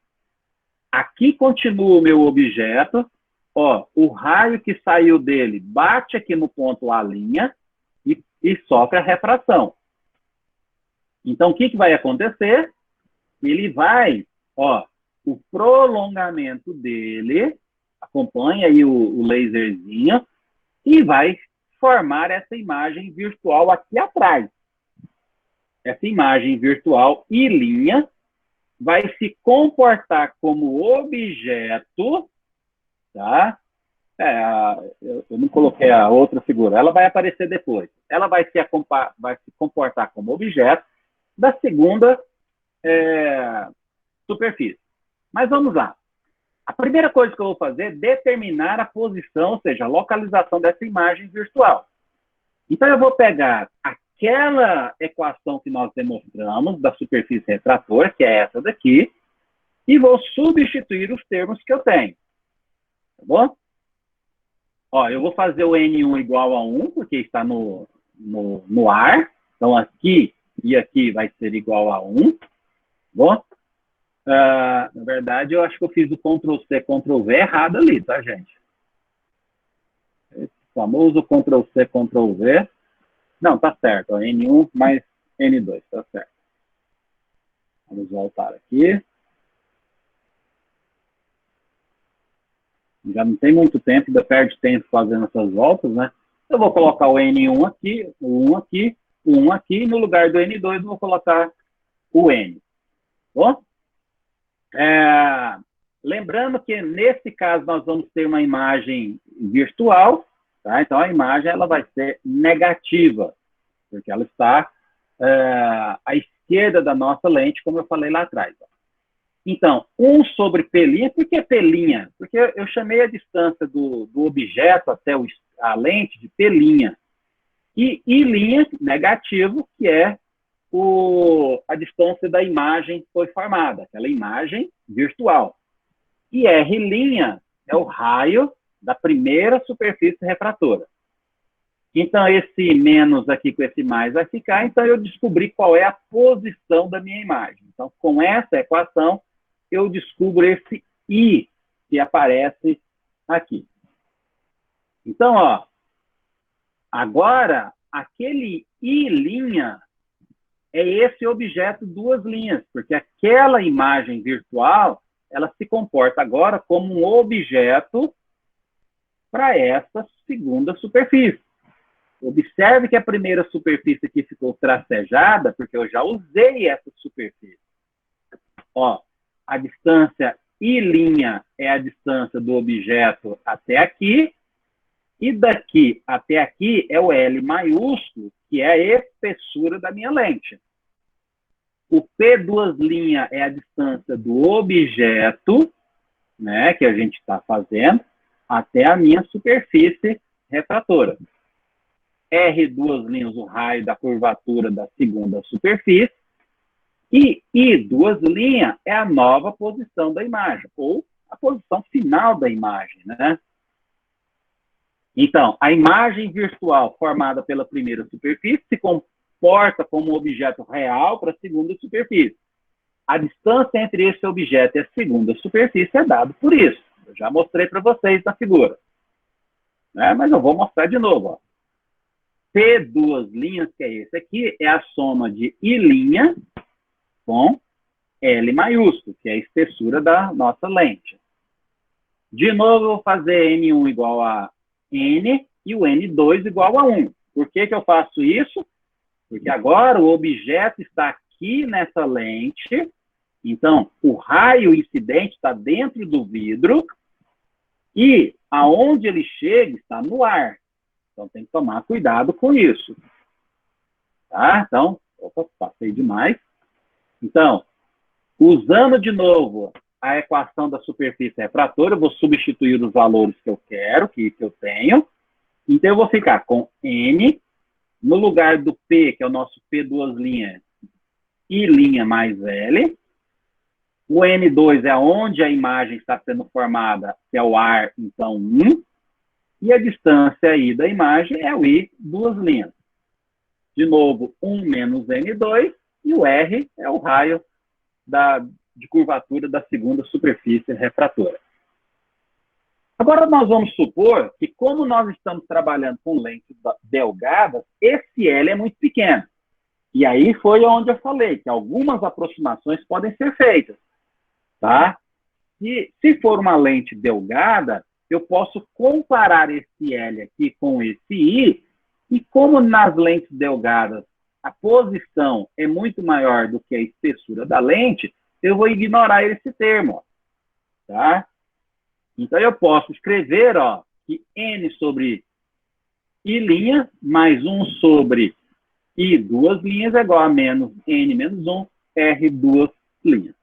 Aqui continua o meu objeto. Ó, o raio que saiu dele bate aqui no ponto A' e sofre a refração. Então, o que vai acontecer? Ele vai, ó, o prolongamento dele, acompanha aí o laserzinho, e vai formar essa imagem virtual aqui atrás. Essa imagem virtual I' vai se comportar como objeto, tá? Eu não coloquei a outra figura, ela vai aparecer depois. Ela vai se comportar como objeto da segunda superfície. Mas vamos lá. A primeira coisa que eu vou fazer é determinar a posição, ou seja, a localização dessa imagem virtual. Então, eu vou pegar aquela equação que nós demonstramos da superfície refratora, que é essa daqui, e vou substituir os termos que eu tenho. Tá bom? Ó, eu vou fazer o N1 igual a 1, porque está no ar. Então, aqui e aqui vai ser igual a 1. Tá bom? Na verdade, eu acho que eu fiz o Ctrl+C, Ctrl+V errado ali, tá, gente? Esse famoso Ctrl+C, Ctrl+V. Não, tá certo. Ó, N1 mais N2, tá certo. Vamos voltar aqui. Já não tem muito tempo, ainda perde tempo fazendo essas voltas, né? Eu vou colocar o N1 aqui, o 1 aqui, o 1 aqui, e no lugar do N2 eu vou colocar o N. Bom? Lembrando que nesse caso nós vamos ter uma imagem virtual, tá? Então a imagem ela vai ser negativa, porque ela está à esquerda da nossa lente, como eu falei lá atrás. Ó. Então, 1 sobre P', por que P'? Porque eu chamei a distância do objeto até a lente de P'. E I', negativo, que é a distância da imagem que foi formada, aquela imagem virtual. E R' é o raio da primeira superfície refratora. Então, esse menos aqui com esse mais vai ficar, então eu descobri qual é a posição da minha imagem. Então, com essa equação, eu descubro esse I que aparece aqui. Então, ó, agora, aquele I' é esse objeto duas linhas, porque aquela imagem virtual, ela se comporta agora como um objeto para essa segunda superfície. Observe que a primeira superfície aqui ficou tracejada, porque eu já usei essa superfície. Ó, a distância I' é a distância do objeto até aqui, e daqui até aqui é o L maiúsculo, que é a espessura da minha lente. O P'' é a distância do objeto, né, que a gente está fazendo, até a minha superfície refratora. R', o raio da curvatura da segunda superfície, e I', é a nova posição da imagem, ou a posição final da imagem, né? Então, a imagem virtual formada pela primeira superfície se comporta como um objeto real para a segunda superfície. A distância entre esse objeto e a segunda superfície é dada por isso. Eu já mostrei para vocês na figura. Né? Mas eu vou mostrar de novo. Ó. P', que é esse aqui, é a soma de I' com L maiúsculo, que é a espessura da nossa lente. De novo, eu vou fazer N1 igual a N e o N2 igual a 1. Por que que eu faço isso? Porque agora o objeto está aqui nessa lente, então o raio incidente está dentro do vidro e aonde ele chega está no ar. Então tem que tomar cuidado com isso. Tá? Então, opa, passei demais. Então, usando de novo a equação da superfície refratora, eu vou substituir os valores que eu quero, que eu tenho. Então, eu vou ficar com N, no lugar do P, que é o nosso P', I' mais L. O N2 é onde a imagem está sendo formada, que é o ar, então 1. E a distância I da imagem é o I'. De novo, 1 menos N2, e o R é o raio de curvatura da segunda superfície refratora. Agora nós vamos supor que, como nós estamos trabalhando com lentes delgadas, esse L é muito pequeno. E aí foi onde eu falei que algumas aproximações podem ser feitas. Tá? E se for uma lente delgada, eu posso comparar esse L aqui com esse I, e como nas lentes delgadas a posição é muito maior do que a espessura da lente, eu vou ignorar esse termo. Ó, tá? Então, eu posso escrever ó, que N sobre I' mais 1 sobre I' é igual a menos N menos 1, R'.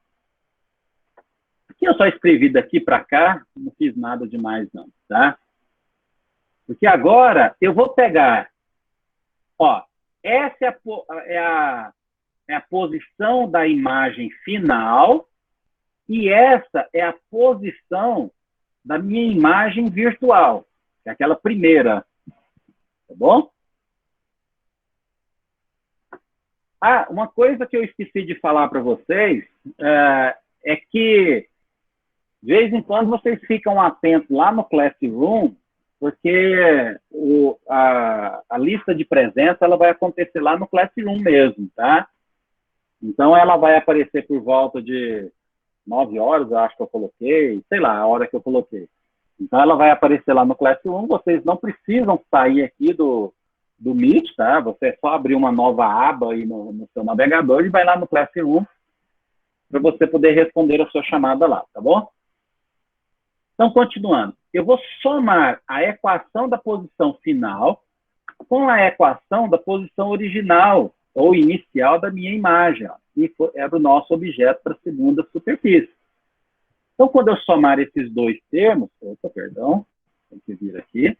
Aqui eu só escrevi daqui para cá, não fiz nada demais não, tá? Porque agora eu vou pegar, ó, essa é a posição da imagem final e essa é a posição da minha imagem virtual, que é aquela primeira, tá bom? Ah, uma coisa que eu esqueci de falar para vocês é que, de vez em quando, vocês ficam atentos lá no Classroom, porque a lista de presença ela vai acontecer lá no Classroom mesmo, tá? Então, ela vai aparecer por volta de 9 horas, eu acho que eu coloquei, sei lá, a hora que eu coloquei. Então, ela vai aparecer lá no Classroom, vocês não precisam sair aqui do Meet, tá? Você é só abrir uma nova aba aí no seu navegador e vai lá no Classroom para você poder responder a sua chamada lá, tá bom? Então, continuando. Eu vou somar a equação da posição final com a equação da posição original ou inicial da minha imagem, ó, que era o nosso objeto para a segunda superfície. Então, quando eu somar esses dois termos, perdão, tem que vir aqui.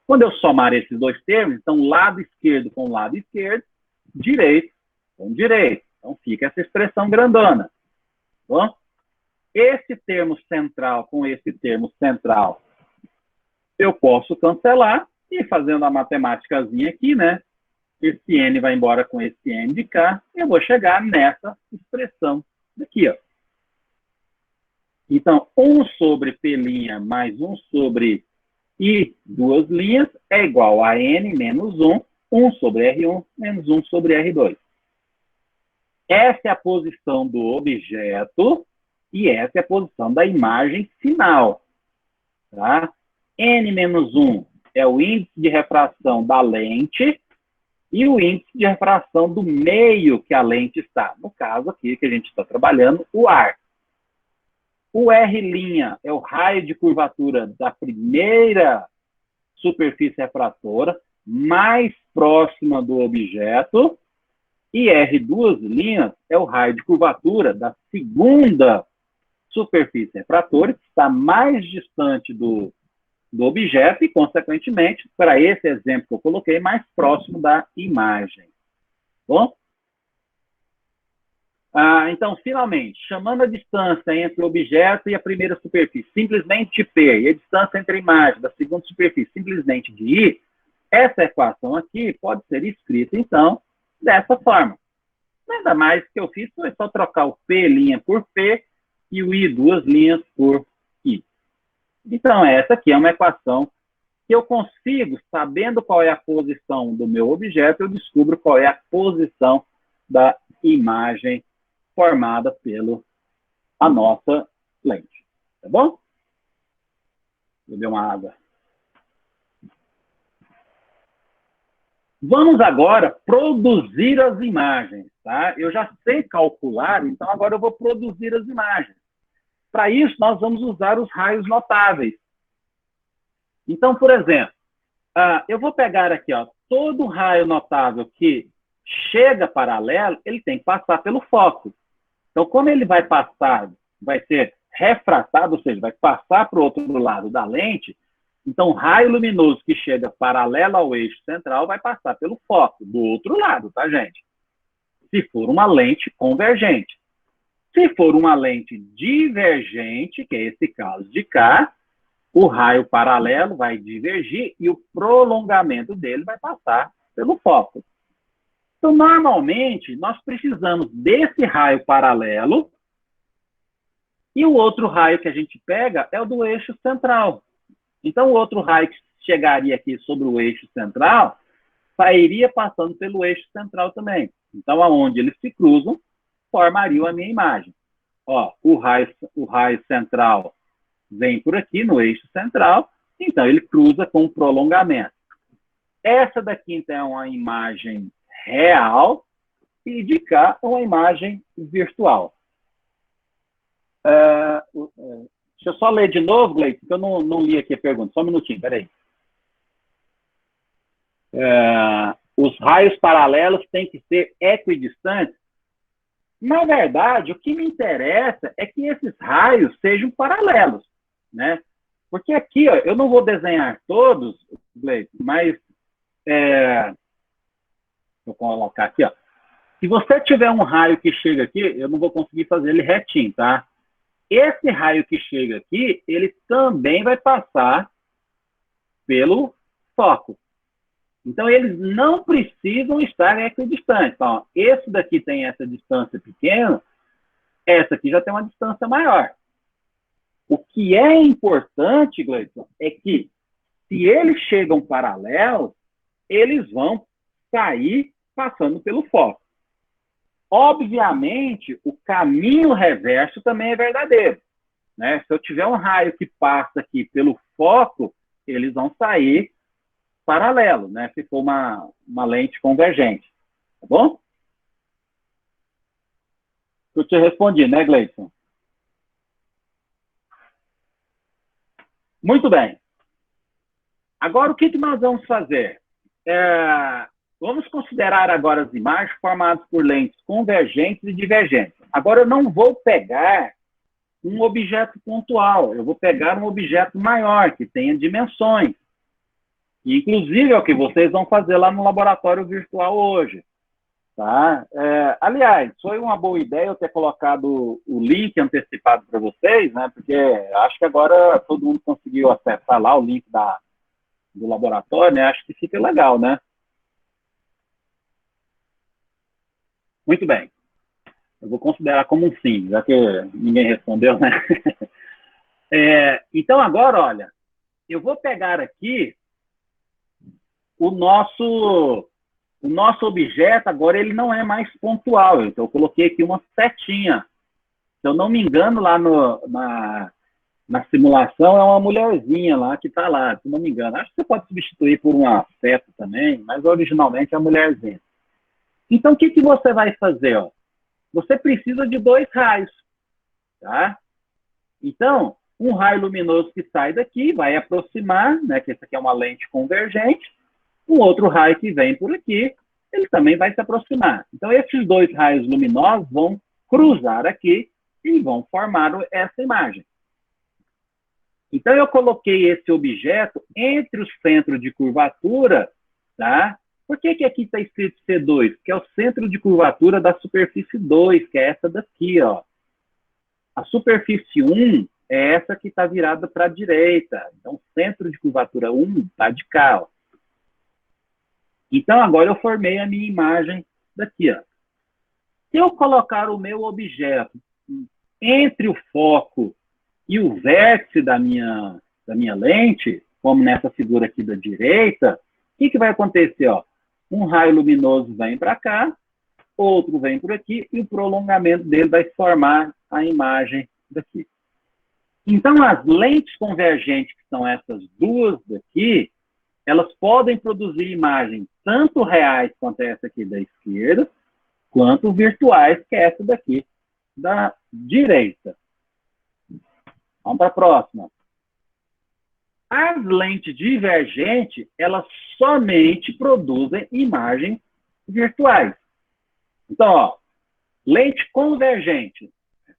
Quando eu somar esses dois termos, então, lado esquerdo com lado esquerdo, direito com direito. Então, fica essa expressão grandona. Tá bom? Esse termo central com esse termo central, eu posso cancelar e fazendo a matemáticazinha aqui, né? Esse N vai embora com esse N de cá, e eu vou chegar nessa expressão daqui, ó. Então, 1 sobre P' mais 1 sobre I é igual a N menos 1, 1 sobre R1 menos 1 sobre R2. Essa é a posição do objeto e essa é a posição da imagem final. Tá? N menos 1 é o índice de refração da lente e o índice de refração do meio que a lente está. No caso aqui que a gente está trabalhando, o ar. O R' é o raio de curvatura da primeira superfície refratora, mais próxima do objeto, e R2' é o raio de curvatura da segunda superfície refratora, que está mais distante do objeto e, consequentemente, para esse exemplo que eu coloquei, mais próximo da imagem. Bom? Então, finalmente, chamando a distância entre o objeto e a primeira superfície simplesmente de P, e a distância entre a imagem da segunda superfície simplesmente de I, essa equação aqui pode ser escrita, então, dessa forma. Nada mais que eu fiz foi só trocar o P' por P e o I duas linhas por I. Então, essa aqui é uma equação que eu consigo, sabendo qual é a posição do meu objeto, eu descubro qual é a posição da imagem formada pela nossa lente. Tá bom? Vou beber uma água. Vamos agora produzir as imagens, tá? Eu já sei calcular, então agora eu vou produzir as imagens. Para isso, nós vamos usar os raios notáveis. Então, por exemplo, eu vou pegar aqui, ó, todo raio notável que chega paralelo, ele tem que passar pelo foco. Então, como ele vai passar, vai ser refratado, ou seja, vai passar para o outro lado da lente, então o raio luminoso que chega paralelo ao eixo central vai passar pelo foco, do outro lado, tá, gente? Se for uma lente convergente. Se for uma lente divergente, que é esse caso de cá, o raio paralelo vai divergir e o prolongamento dele vai passar pelo foco. Então, normalmente, nós precisamos desse raio paralelo e o outro raio que a gente pega é o do eixo central. Então, o outro raio que chegaria aqui sobre o eixo central sairia passando pelo eixo central também. Então, aonde eles se cruzam, formariam a minha imagem. Ó, o raio central vem por aqui, no eixo central, então ele cruza com o prolongamento. Essa daqui, então, é uma imagem real e de cá uma imagem virtual. Deixa eu só ler de novo, Gleice, porque eu não li aqui a pergunta. Só um minutinho, peraí. Os raios paralelos têm que ser equidistantes. Na verdade, o que me interessa é que esses raios sejam paralelos, né? Porque aqui, ó, eu não vou desenhar todos, Gleice, mas vou colocar aqui, ó. Se você tiver um raio que chega aqui, eu não vou conseguir fazer ele retinho, tá? Esse raio que chega aqui, ele também vai passar pelo foco. Então, eles não precisam estar equidistantes. Então, esse daqui tem essa distância pequena, essa aqui já tem uma distância maior. O que é importante, Gleison, é que se eles chegam paralelos, eles vão sair passando pelo foco. Obviamente, o caminho reverso também é verdadeiro, né? Se eu tiver um raio que passa aqui pelo foco, eles vão sair paralelo, né? Se for uma lente convergente. Tá bom? Eu te respondi, né, Gleison? Muito bem. Agora, o que nós vamos fazer? Vamos considerar agora as imagens formadas por lentes convergentes e divergentes. Agora, eu não vou pegar um objeto pontual, eu vou pegar um objeto maior, que tenha dimensões. Inclusive, é o que vocês vão fazer lá no laboratório virtual hoje. Tá? Aliás, foi uma boa ideia eu ter colocado o link antecipado para vocês, né? Porque acho que agora todo mundo conseguiu acessar lá o link do laboratório, né? Acho que fica legal, né? Muito bem. Eu vou considerar como um sim, já que ninguém respondeu, né? Então, agora, olha, eu vou pegar aqui o nosso objeto, agora ele não é mais pontual. Então, eu coloquei aqui uma setinha. Se eu não me engano, lá na simulação é uma mulherzinha lá que está lá, se não me engano. Acho que você pode substituir por uma seta também, mas originalmente é a mulherzinha. Então, o que, que você vai fazer? Ó? Você precisa de 2 raios. Tá? Então, um raio luminoso que sai daqui vai aproximar, né, que essa aqui é uma lente convergente. Um outro raio que vem por aqui, ele também vai se aproximar. Então, esses 2 raios luminosos vão cruzar aqui e vão formar essa imagem. Então, eu coloquei esse objeto entre o centro de curvatura, tá? Por que, que aqui está escrito C2? Que é o centro de curvatura da superfície 2, que é essa daqui, ó. A superfície 1 é essa que está virada para a direita. Então, o centro de curvatura 1 está de cá, ó. Então, agora eu formei a minha imagem daqui, ó. Se eu colocar o meu objeto entre o foco e o vértice da minha lente, como nessa figura aqui da direita, o que vai acontecer? Ó? Um raio luminoso vem para cá, outro vem por aqui, e o prolongamento dele vai formar a imagem daqui. Então, as lentes convergentes, que são essas duas daqui, elas podem produzir imagens tanto reais quanto essa aqui da esquerda, quanto virtuais, que é essa daqui da direita. Vamos para a próxima. As lentes divergentes, elas somente produzem imagens virtuais. Então, ó, lente convergente,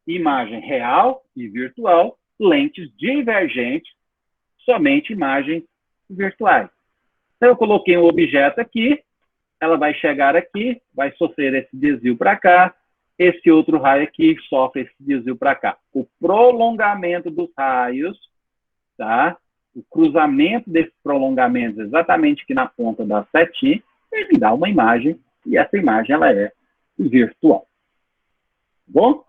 imagem real e virtual. Lentes divergentes, somente imagens virtuais. Então, eu coloquei um objeto aqui, ela vai chegar aqui, vai sofrer esse desvio para cá, esse outro raio aqui sofre esse desvio para cá. O prolongamento dos raios, tá? O cruzamento desses prolongamentos exatamente aqui na ponta da setinha, ele dá uma imagem, e essa imagem ela é virtual. Bom?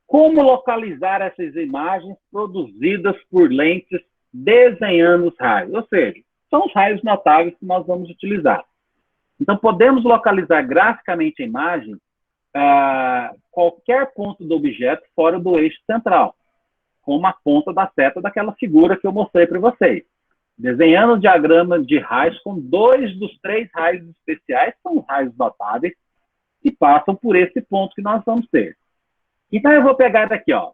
Como localizar essas imagens produzidas por lentes desenhando os raios? Ou seja, são os raios notáveis que nós vamos utilizar. Então, podemos localizar graficamente a imagem qualquer ponto do objeto fora do eixo central, como a ponta da seta daquela figura que eu mostrei para vocês. Desenhando diagramas de raios com 2 dos 3 raios especiais, são os raios notáveis, que passam por esse ponto que nós vamos ter. Então, eu vou pegar daqui, ó,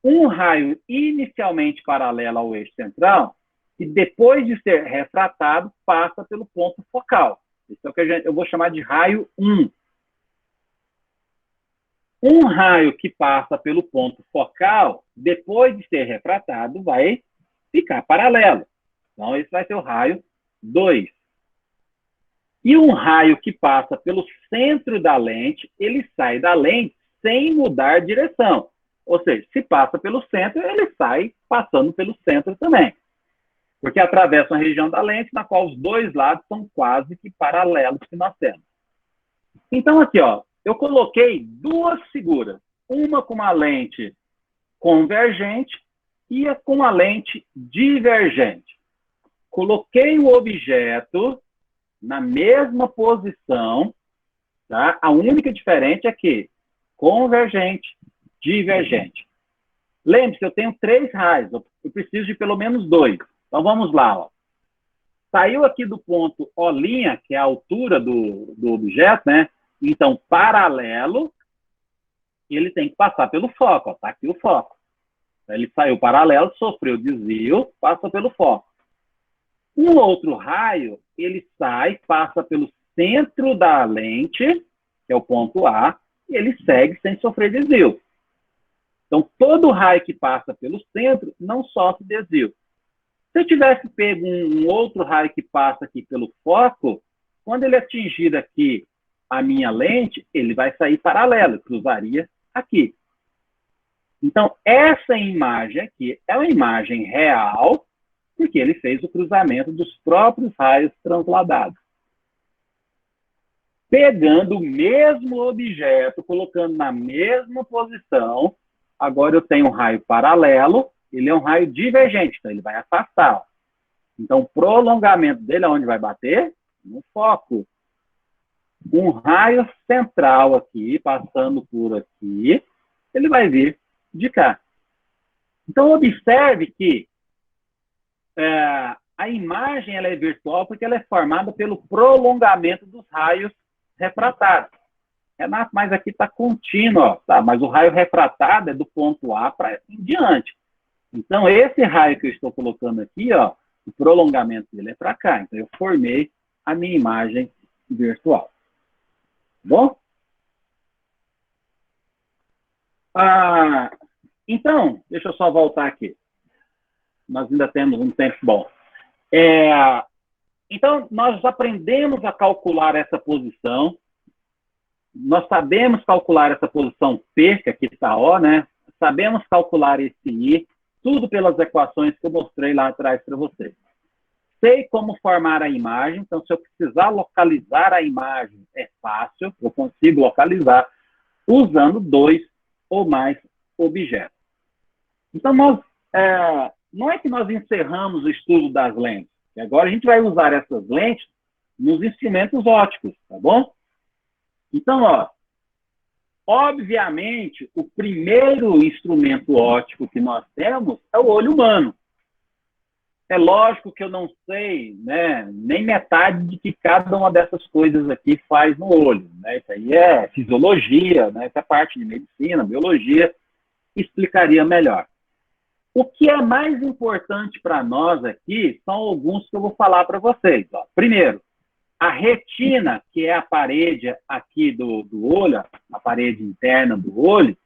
um raio inicialmente paralelo ao eixo central, e depois de ser refratado, passa pelo ponto focal. Isso é o que eu vou chamar de raio 1. Um raio que passa pelo ponto focal, depois de ser refratado, vai ficar paralelo. Então, esse vai ser o raio 2. E um raio que passa pelo centro da lente, ele sai da lente sem mudar direção. Ou seja, se passa pelo centro, ele sai passando pelo centro também. Porque atravessa uma região da lente na qual os 2 lados são quase que paralelos que nós temos. Então, aqui, ó, eu coloquei 2 figuras. Uma com uma lente convergente e com uma lente divergente. Coloquei o objeto na mesma posição, tá? A única diferença é que convergente, divergente. Lembre-se, eu tenho 3 raios, eu preciso de pelo menos 2. Então, vamos lá. Ó. Saiu aqui do ponto O', que é a altura do objeto, né? Então, paralelo, ele tem que passar pelo foco. Está aqui o foco. Ele saiu paralelo, sofreu desvio, passa pelo foco. Um outro raio, ele sai, passa pelo centro da lente, que é o ponto A, e ele segue sem sofrer desvio. Então, todo raio que passa pelo centro não sofre desvio. Se eu tivesse pego um outro raio que passa aqui pelo foco, quando ele atingir aqui a minha lente, ele vai sair paralelo, cruzaria aqui. Então, essa imagem aqui é uma imagem real, porque ele fez o cruzamento dos próprios raios transladados. Pegando o mesmo objeto, colocando na mesma posição, agora eu tenho um raio paralelo, ele é um raio divergente, então ele vai afastar. Ó. Então, o prolongamento dele, aonde vai bater? No foco. Um raio central aqui, passando por aqui, ele vai vir de cá. Então, observe que a imagem ela é virtual porque ela é formada pelo prolongamento dos raios refratados. Renato, mas aqui está contínuo, ó, tá? Mas o raio refratado é do ponto A para em diante. Então, esse raio que eu estou colocando aqui, ó, o prolongamento dele é para cá. Então, eu formei a minha imagem virtual. Bom? Então, deixa eu só voltar aqui. Nós ainda temos um tempo bom. Então, nós aprendemos a calcular essa posição. Nós sabemos calcular essa posição P, que aqui está O, né? Sabemos calcular esse I, tudo pelas equações que eu mostrei lá atrás para vocês. Sei como formar a imagem, então se eu precisar localizar a imagem, é fácil, eu consigo localizar usando 2 ou mais objetos. Então, não é que nós encerramos o estudo das lentes, e agora a gente vai usar essas lentes nos instrumentos ópticos, tá bom? Então, ó, obviamente, o primeiro instrumento óptico que nós temos é o olho humano. É lógico que eu não sei, né, nem metade de que cada uma dessas coisas aqui faz no olho, né? Isso aí é fisiologia, né? Essa parte de medicina, biologia, explicaria melhor. O que é mais importante para nós aqui são alguns que eu vou falar para vocês. Ó. Primeiro, a retina, que é a parede aqui do olho, a parede interna do olho,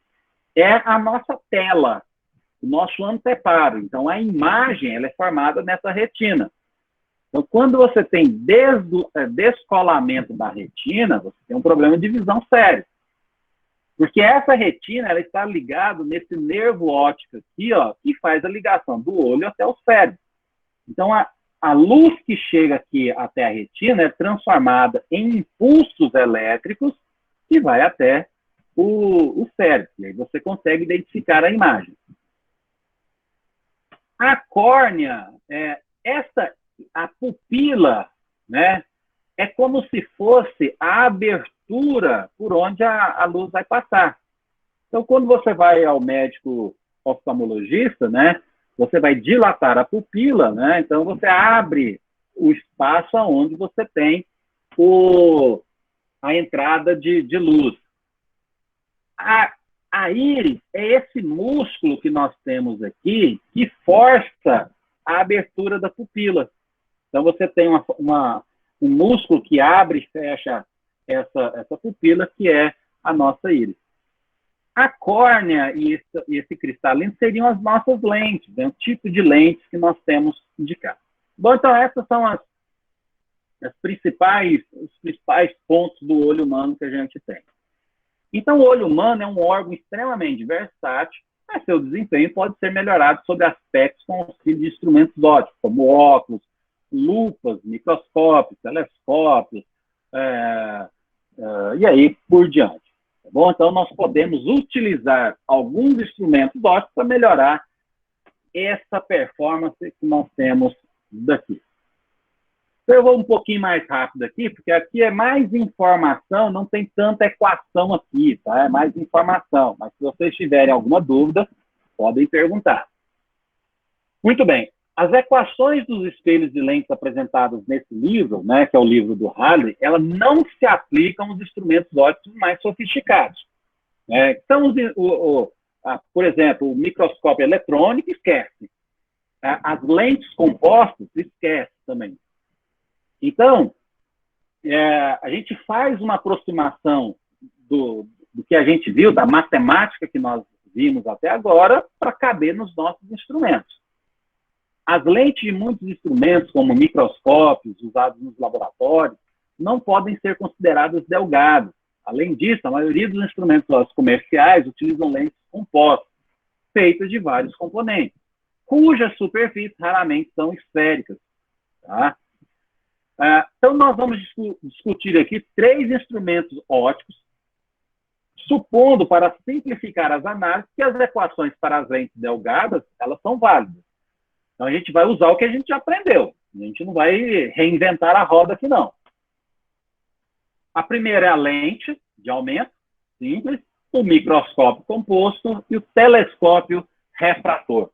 é a nossa tela, o nosso anteparo. Então, a imagem ela é formada nessa retina. Então, quando você tem descolamento da retina, você tem um problema de visão sério. Porque essa retina ela está ligada nesse nervo óptico aqui, ó, que faz a ligação do olho até o cérebro. Então, a luz que chega aqui até a retina é transformada em impulsos elétricos que vai até o cérebro. E aí você consegue identificar a imagem. A córnea, a pupila, né, é como se fosse a abertura por onde a luz vai passar. Então, quando você vai ao médico oftalmologista, né, você vai dilatar a pupila, né, então você abre o espaço onde você tem a entrada de luz. A íris é esse músculo que nós temos aqui que força a abertura da pupila. Então, você tem um músculo que abre e fecha essa pupila, que é a nossa íris. A córnea e esse cristalino seriam as nossas lentes, né? O tipo de lentes que nós temos indicado. Bom, então, essas são os principais pontos do olho humano que a gente tem. Então, o olho humano é um órgão extremamente versátil, mas seu desempenho pode ser melhorado sob aspectos com auxílio de instrumentos ópticos, como óculos, lupas, microscópios, telescópios, e aí por diante. Tá bom? Então, nós podemos utilizar alguns instrumentos ópticos para melhorar essa performance que nós temos daqui. Eu vou um pouquinho mais rápido aqui, porque aqui é mais informação, não tem tanta equação aqui, tá? É mais informação. Mas se vocês tiverem alguma dúvida, podem perguntar. Muito bem. As equações dos espelhos de lentes apresentadas nesse livro, né, que é o livro do Halley, elas não se aplicam aos instrumentos ópticos mais sofisticados. Então, por exemplo, o microscópio eletrônico, esquece. As lentes compostas, esquece também. Então, a gente faz uma aproximação do que a gente viu, da matemática que nós vimos até agora, para caber nos nossos instrumentos. As lentes de muitos instrumentos, como microscópios usados nos laboratórios, não podem ser consideradas delgadas. Além disso, a maioria dos instrumentos comerciais utilizam lentes compostas, feitas de vários componentes, cujas superfícies raramente são esféricas. Tá? Então, nós vamos discutir aqui 3 instrumentos ópticos, supondo, para simplificar as análises, que as equações para as lentes delgadas, elas são válidas. Então, a gente vai usar o que a gente já aprendeu. A gente não vai reinventar a roda aqui, não. A primeira é a lente de aumento, simples. o microscópio composto e o telescópio refrator.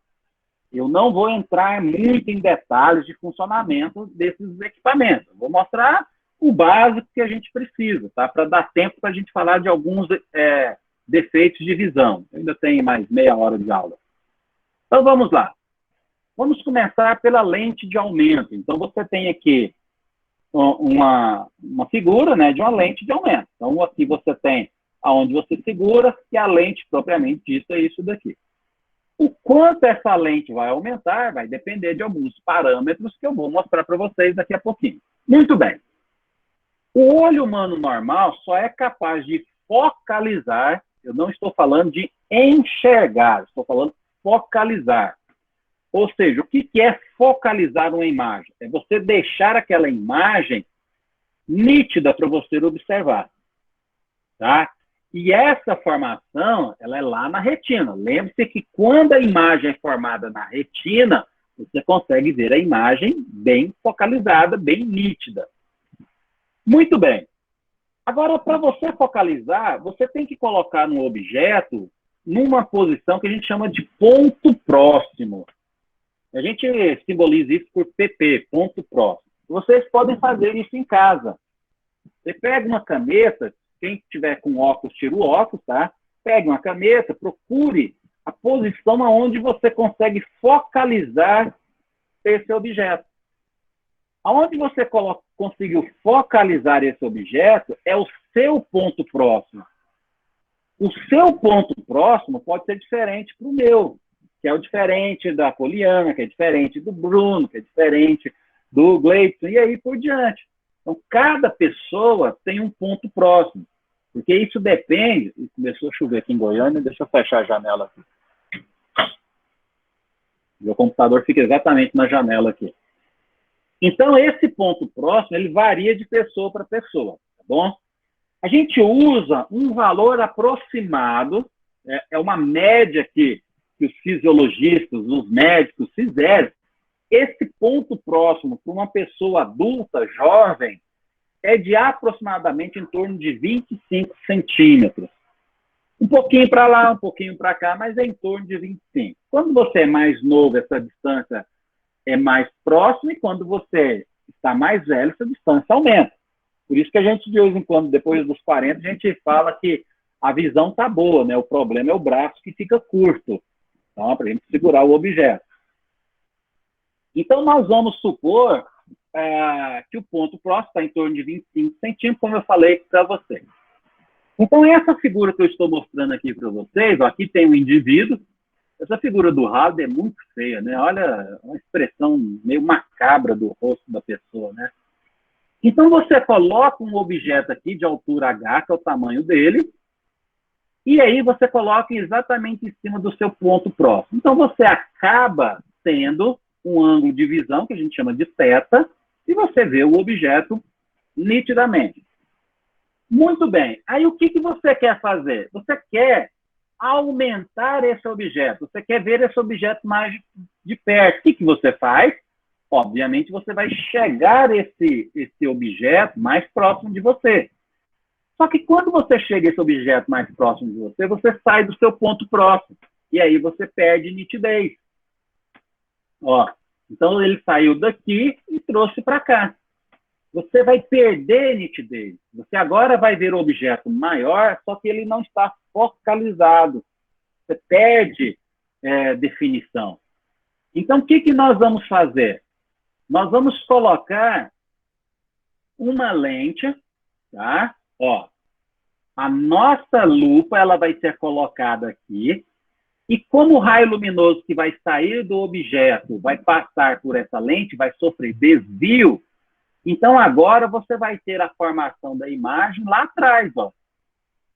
Eu não vou entrar muito em detalhes de funcionamento desses equipamentos. Vou mostrar o básico que a gente precisa, tá? Para dar tempo para a gente falar de alguns defeitos de visão. Eu ainda tenho mais meia hora de aula. Então, vamos lá. Vamos começar pela lente de aumento. Então, você tem aqui uma figura, né, de uma lente de aumento. Então, aqui você tem aonde você segura e a lente propriamente dita é isso daqui. O quanto essa lente vai aumentar vai depender de alguns parâmetros que eu vou mostrar para vocês daqui a pouquinho. Muito bem. O olho humano normal só é capaz de focalizar, eu não estou falando de enxergar, estou falando de focalizar. Ou seja, o que é focalizar uma imagem? É você deixar aquela imagem nítida para você observar. Tá? E essa formação, ela é lá na retina. Lembre-se que quando a imagem é formada na retina, você consegue ver a imagem bem focalizada, bem nítida. Muito bem. Agora, para você focalizar, você tem que colocar no objeto numa posição que a gente chama de ponto próximo. A gente simboliza isso por PP, ponto próximo. Vocês podem fazer isso em casa. Você pega uma caneta, quem tiver com óculos, tira o óculos, tá? Pegue uma caneta, procure a posição onde você consegue focalizar esse objeto. Aonde você conseguiu focalizar esse objeto é o seu ponto próximo. O seu ponto próximo pode ser diferente para o meu, que é o diferente da Poliana, que é diferente do Bruno, que é diferente do Gleison, e aí por diante. Então, cada pessoa tem um ponto próximo, porque isso depende... Começou a chover aqui em Goiânia, deixa eu fechar a janela aqui. Meu computador fica exatamente na janela aqui. Então, esse ponto próximo, ele varia de pessoa para pessoa, tá bom? A gente usa um valor aproximado, é uma média que os fisiologistas, os médicos fizeram. Esse ponto próximo para uma pessoa adulta, jovem, é de aproximadamente em torno de 25 centímetros. Um pouquinho para lá, um pouquinho para cá, mas é em torno de 25. Quando você é mais novo, essa distância é mais próxima, e quando você está mais velho, essa distância aumenta. Por isso que a gente, de vez em quando, depois dos 40, a gente fala que a visão está boa, né? O problema é o braço que fica curto. Então, para a gente segurar o objeto. Então, nós vamos supor que o ponto próximo está em torno de 25 centímetros, como eu falei para vocês. Então, essa figura que eu estou mostrando aqui para vocês, ó, aqui tem um indivíduo. Essa figura do Halley é muito feia, né? Olha uma expressão meio macabra do rosto da pessoa, né? Então, você coloca um objeto aqui de altura H, que é o tamanho dele, e aí você coloca exatamente em cima do seu ponto próximo. Então, você acaba tendo um ângulo de visão, que a gente chama de seta, e você vê o objeto nitidamente. Muito bem. Aí, o que você quer fazer? Você quer aumentar esse objeto. Você quer ver esse objeto mais de perto. O que você faz? Obviamente, você vai chegar esse objeto mais próximo de você. Só que quando você chega a esse objeto mais próximo de você, você sai do seu ponto próximo. E aí você perde nitidez. Ó, então, ele saiu daqui e trouxe para cá. Você vai perder nitidez. Você agora vai ver o objeto maior, só que ele não está focalizado. Você perde definição. Então, o que nós vamos fazer? Nós vamos colocar uma lente, tá? Ó, a nossa lupa, ela vai ser colocada aqui, e como o raio luminoso que vai sair do objeto vai passar por essa lente, vai sofrer desvio, então agora você vai ter a formação da imagem lá atrás, ó.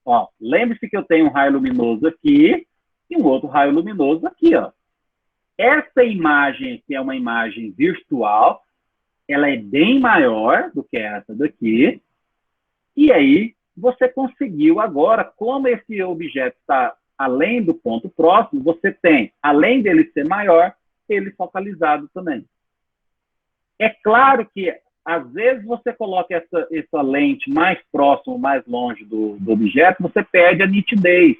Ó, lembre-se que eu tenho um raio luminoso aqui e um outro raio luminoso aqui, ó. Essa imagem aqui é uma imagem virtual, ela é bem maior do que essa daqui, e aí você conseguiu agora, como esse objeto está além do ponto próximo, você tem, além dele ser maior, ele focalizado também. É claro que às vezes você coloca essa lente mais próximo, mais longe do objeto, você perde a nitidez.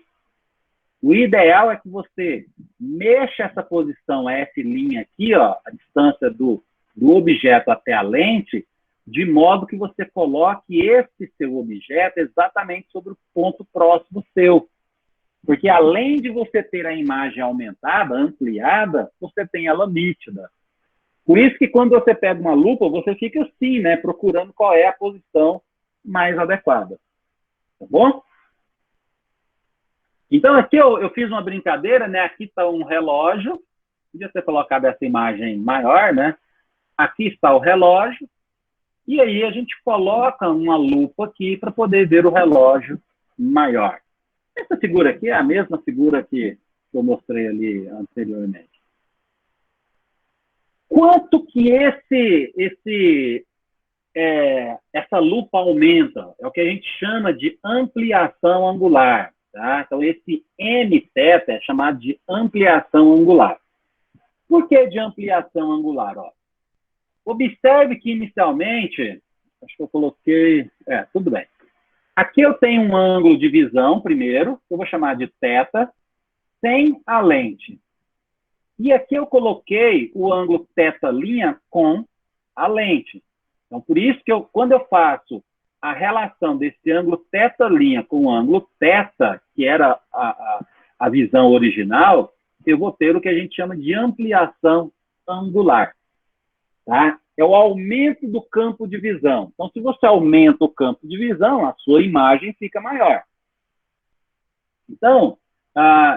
O ideal é que você mexa essa posição F' aqui, ó, a distância do objeto até a lente, de modo que você coloque esse seu objeto exatamente sobre o ponto próximo seu. Porque além de você ter a imagem aumentada, ampliada, você tem ela nítida. Por isso que quando você pega uma lupa, você fica assim, né, procurando qual é a posição mais adequada. Tá bom? Então aqui eu fiz uma brincadeira, né? Aqui está um relógio. Podia ter colocado essa imagem maior, né? Aqui está o relógio. E aí a gente coloca uma lupa aqui para poder ver o relógio maior. Essa figura aqui é a mesma figura que eu mostrei ali anteriormente. Quanto que essa lupa aumenta? É o que a gente chama de ampliação angular. Tá? Então, esse m θ é chamado de ampliação angular. Por que de ampliação angular? Ó, observe que, inicialmente, acho que eu coloquei... tudo bem. Aqui eu tenho um ângulo de visão, primeiro, que eu vou chamar de θ, sem a lente. E aqui eu coloquei o ângulo θ' com a lente. Então, por isso que quando eu faço a relação desse ângulo θ' com o ângulo θ, que era a visão original, eu vou ter o que a gente chama de ampliação angular. Tá? É o aumento do campo de visão. Então, se você aumenta o campo de visão, a sua imagem fica maior. Então,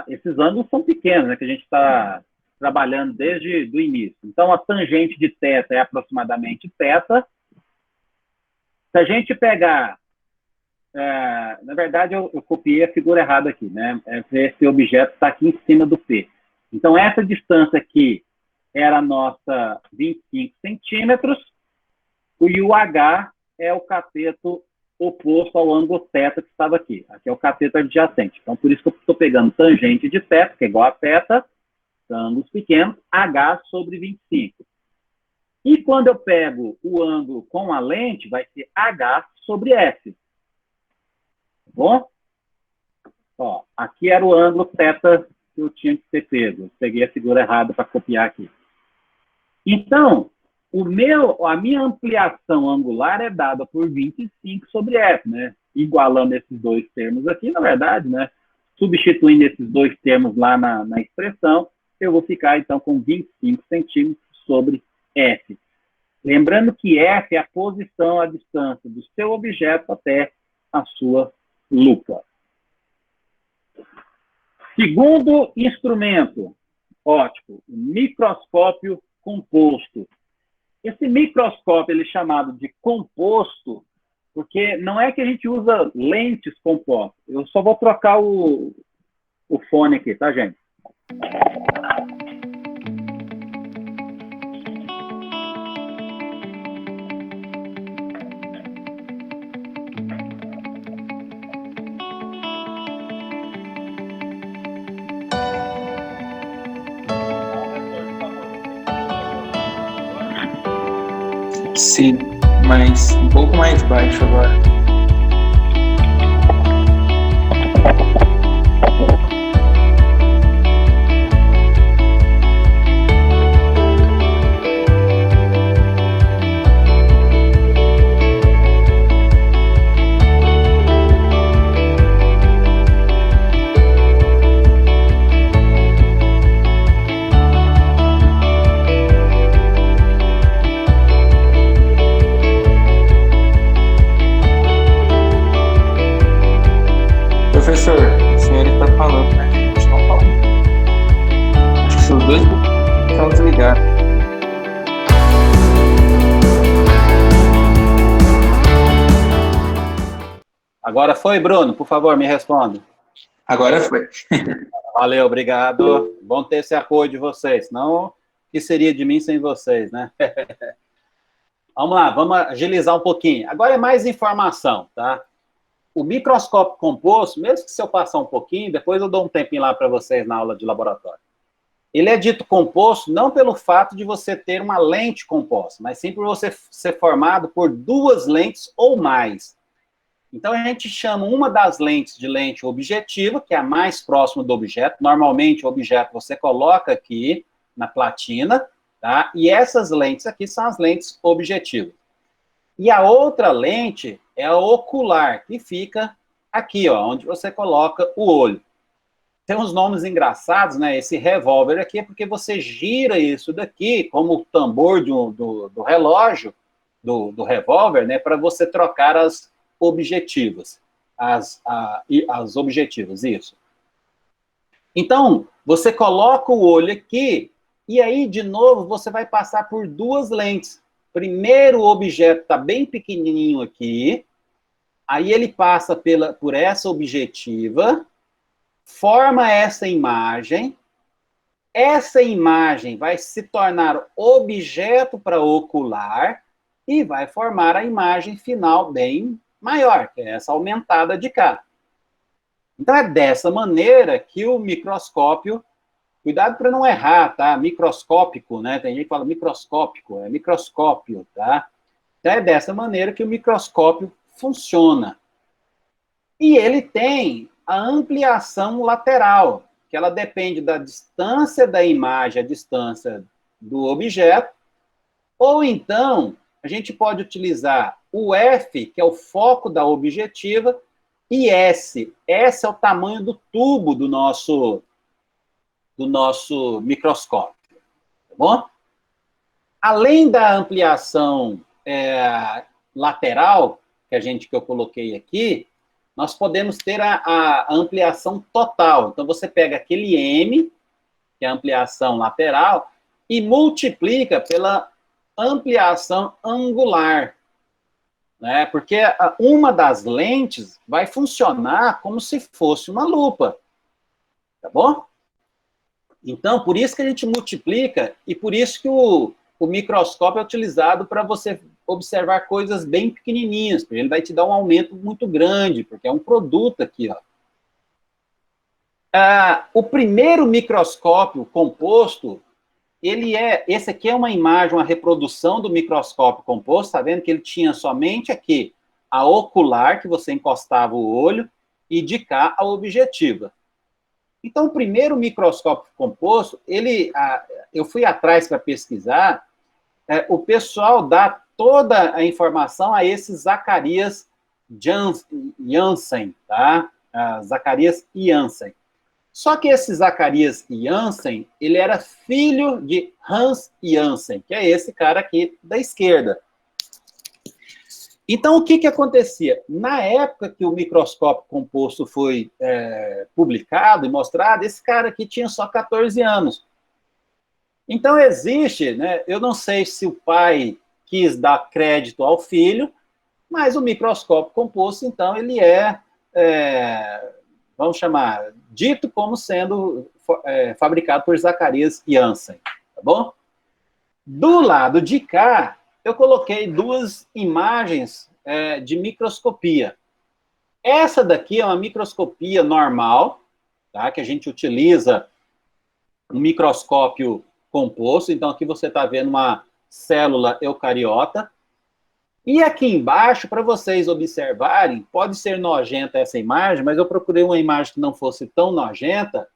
esses ângulos são pequenos, né, que a gente está trabalhando desde o início. Então, a tangente de θ é aproximadamente θ. Se a gente pegar... na verdade, eu copiei a figura errada aqui, né? Esse objeto está aqui em cima do P. Então, essa distância aqui era a nossa 25 centímetros, e o H é o cateto oposto ao ângulo θ que estava aqui. Aqui é o cateto adjacente. Então, por isso que eu estou pegando tangente de θ, que é igual a θ, ângulos pequenos, H sobre 25. E quando eu pego o ângulo com a lente, vai ser H sobre F. Tá bom? Ó, aqui era o ângulo θ que eu tinha que ter pego. Eu peguei a figura errada para copiar aqui. Então, a minha ampliação angular é dada por 25 sobre F, né? Igualando esses dois termos aqui, na verdade, né? Substituindo esses dois termos lá na expressão, eu vou ficar, então, com 25 centímetros sobre F. Lembrando que F é a posição, a distância do seu objeto até a sua lupa. Segundo instrumento óptico, o microscópio composto. Esse microscópio ele é chamado de composto porque não é que a gente usa lentes compostas. Eu só vou trocar o fone aqui, tá, gente? Sim, mas um pouco mais baixo agora. Professor, o senhor está falando, mas a gente não fala. Acho que seus dois estão desligados. Agora foi, Bruno? Por favor, me responda. Agora foi. Valeu, obrigado. Bom ter esse apoio de vocês. Senão, o que seria de mim sem vocês, né? Vamos lá, vamos agilizar um pouquinho. Agora é mais informação, tá? O microscópio composto, mesmo que se eu passar um pouquinho, depois eu dou um tempinho lá para vocês na aula de laboratório. Ele é dito composto não pelo fato de você ter uma lente composta, mas sim por você ser formado por duas lentes ou mais. Então, a gente chama uma das lentes de lente objetiva, que é a mais próxima do objeto. Normalmente, o objeto você coloca aqui na platina, tá? E essas lentes aqui são as lentes objetivas. E a outra lente é a ocular, que fica aqui, ó, onde você coloca o olho. Tem uns nomes engraçados, né? Esse revólver aqui é porque você gira isso daqui, como o tambor do relógio, do revólver, né? Para você trocar as objetivas. As objetivas, isso. Então, você coloca o olho aqui, e aí, de novo, você vai passar por duas lentes. Primeiro, o objeto está bem pequenininho aqui, aí ele passa por essa objetiva, forma essa imagem vai se tornar objeto para ocular e vai formar a imagem final bem maior, que é essa aumentada de cá. Então, é dessa maneira que o microscópio, cuidado para não errar, tá? Microscópico, né? Tem gente que fala microscópico, é microscópio, tá? Então, é dessa maneira que o microscópio funciona. E ele tem a ampliação lateral, que ela depende da distância da imagem, a distância do objeto, ou então, a gente pode utilizar o F, que é o foco da objetiva, e S. S é o tamanho do tubo do nosso microscópio, tá bom? Além da ampliação lateral, que eu coloquei aqui, nós podemos ter a ampliação total. Então, você pega aquele M, que é a ampliação lateral, e multiplica pela ampliação angular, né? Porque uma das lentes vai funcionar como se fosse uma lupa, tá bom? Então, por isso que a gente multiplica, e por isso que o microscópio é utilizado para você observar coisas bem pequenininhas, porque ele vai te dar um aumento muito grande, porque é um produto aqui, ó. O primeiro microscópio composto, esse aqui é uma imagem, uma reprodução do microscópio composto, tá vendo que ele tinha somente aqui a ocular, que você encostava o olho, e de cá a objetiva. Então, o primeiro microscópio composto, eu fui atrás para pesquisar, o pessoal dá toda a informação a esse Zacarias Janssen, tá? Zacarias Janssen. Só que esse Zacarias Janssen, ele era filho de Hans Janssen, que é esse cara aqui da esquerda. Então, o que acontecia? Na época que o microscópio composto foi publicado e mostrado, esse cara aqui tinha só 14 anos. Então, existe, né, eu não sei se o pai quis dar crédito ao filho, mas o microscópio composto, então, ele vamos chamar, dito como sendo fabricado por Zacarias Janssen, tá bom? Do lado de cá, eu coloquei duas imagens de microscopia. Essa daqui é uma microscopia normal, tá? Que a gente utiliza um microscópio composto. Então, aqui você está vendo uma célula eucariota. E aqui embaixo, para vocês observarem, pode ser nojenta essa imagem, mas eu procurei uma imagem que não fosse tão nojenta,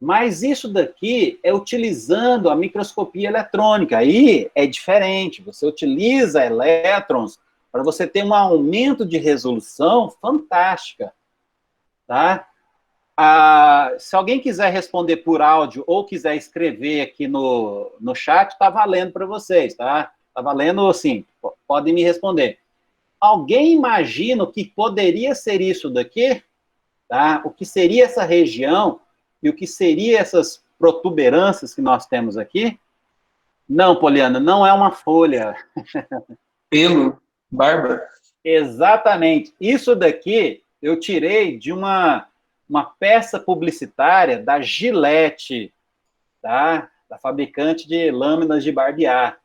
mas isso daqui é utilizando a microscopia eletrônica. Aí é diferente, você utiliza elétrons para você ter um aumento de resolução fantástica, tá? Se alguém quiser responder por áudio ou quiser escrever aqui no chat, está valendo para vocês, tá? Está valendo, assim, podem me responder. Alguém imagina o que poderia ser isso daqui? Tá? O que seria essa região e o que seria essas protuberâncias que nós temos aqui? Não, Poliana, não é uma folha. Pelo, barba. Exatamente. Isso daqui eu tirei de uma peça publicitária da Gillette, tá? Da fabricante de lâminas de barbear.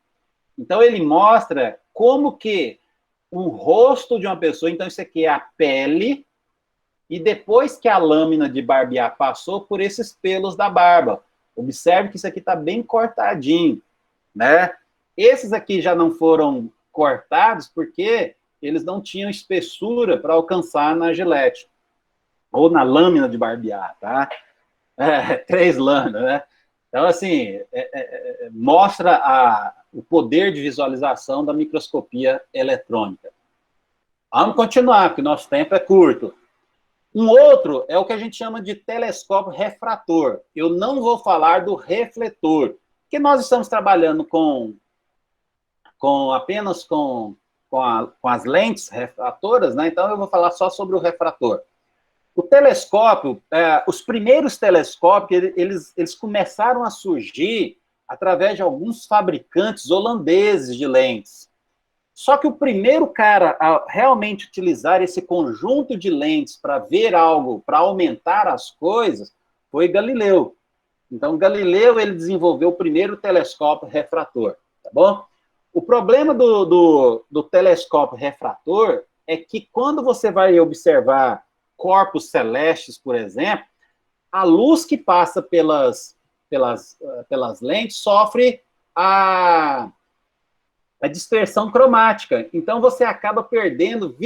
Então, ele mostra como que o rosto de uma pessoa, então isso aqui é a pele, e depois que a lâmina de barbear passou por esses pelos da barba. Observe que isso aqui está bem cortadinho, né? Esses aqui já não foram cortados porque eles não tinham espessura para alcançar na gilete, ou na lâmina de barbear, tá? 3 lâminas, né? Então, assim, mostra o poder de visualização da microscopia eletrônica. Vamos continuar, porque nosso tempo é curto. Um outro é o que a gente chama de telescópio refrator. Eu não vou falar do refletor, porque nós estamos trabalhando apenas com as lentes refratoras, né? Então eu vou falar só sobre o refrator. O telescópio, os primeiros telescópios, eles começaram a surgir através de alguns fabricantes holandeses de lentes. Só que o primeiro cara a realmente utilizar esse conjunto de lentes para ver algo, para aumentar as coisas, foi Galileu. Então, Galileu, ele desenvolveu o primeiro telescópio refrator, tá bom? O problema do telescópio refrator é que quando você vai observar corpos celestes, por exemplo, a luz que passa pelas lentes sofre a dispersão cromática. Então, você acaba perdendo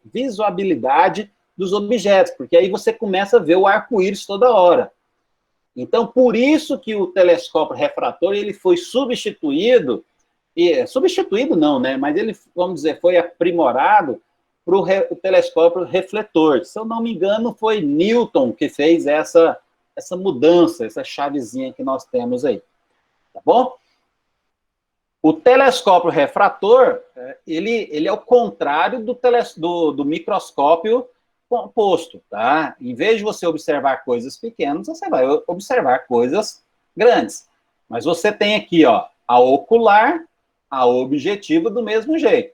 visuabilidade dos objetos, porque aí você começa a ver o arco-íris toda hora. Então, por isso que o telescópio refrator ele foi substituído, substituído não, né? Mas ele, vamos dizer, foi aprimorado para o telescópio refletor. Se eu não me engano, foi Newton que fez essa mudança, essa chavezinha que nós temos aí. Tá bom? O telescópio refrator, ele é o contrário do microscópio composto, tá? Em vez de você observar coisas pequenas, você vai observar coisas grandes. Mas você tem aqui, ó, a ocular, a objetiva do mesmo jeito.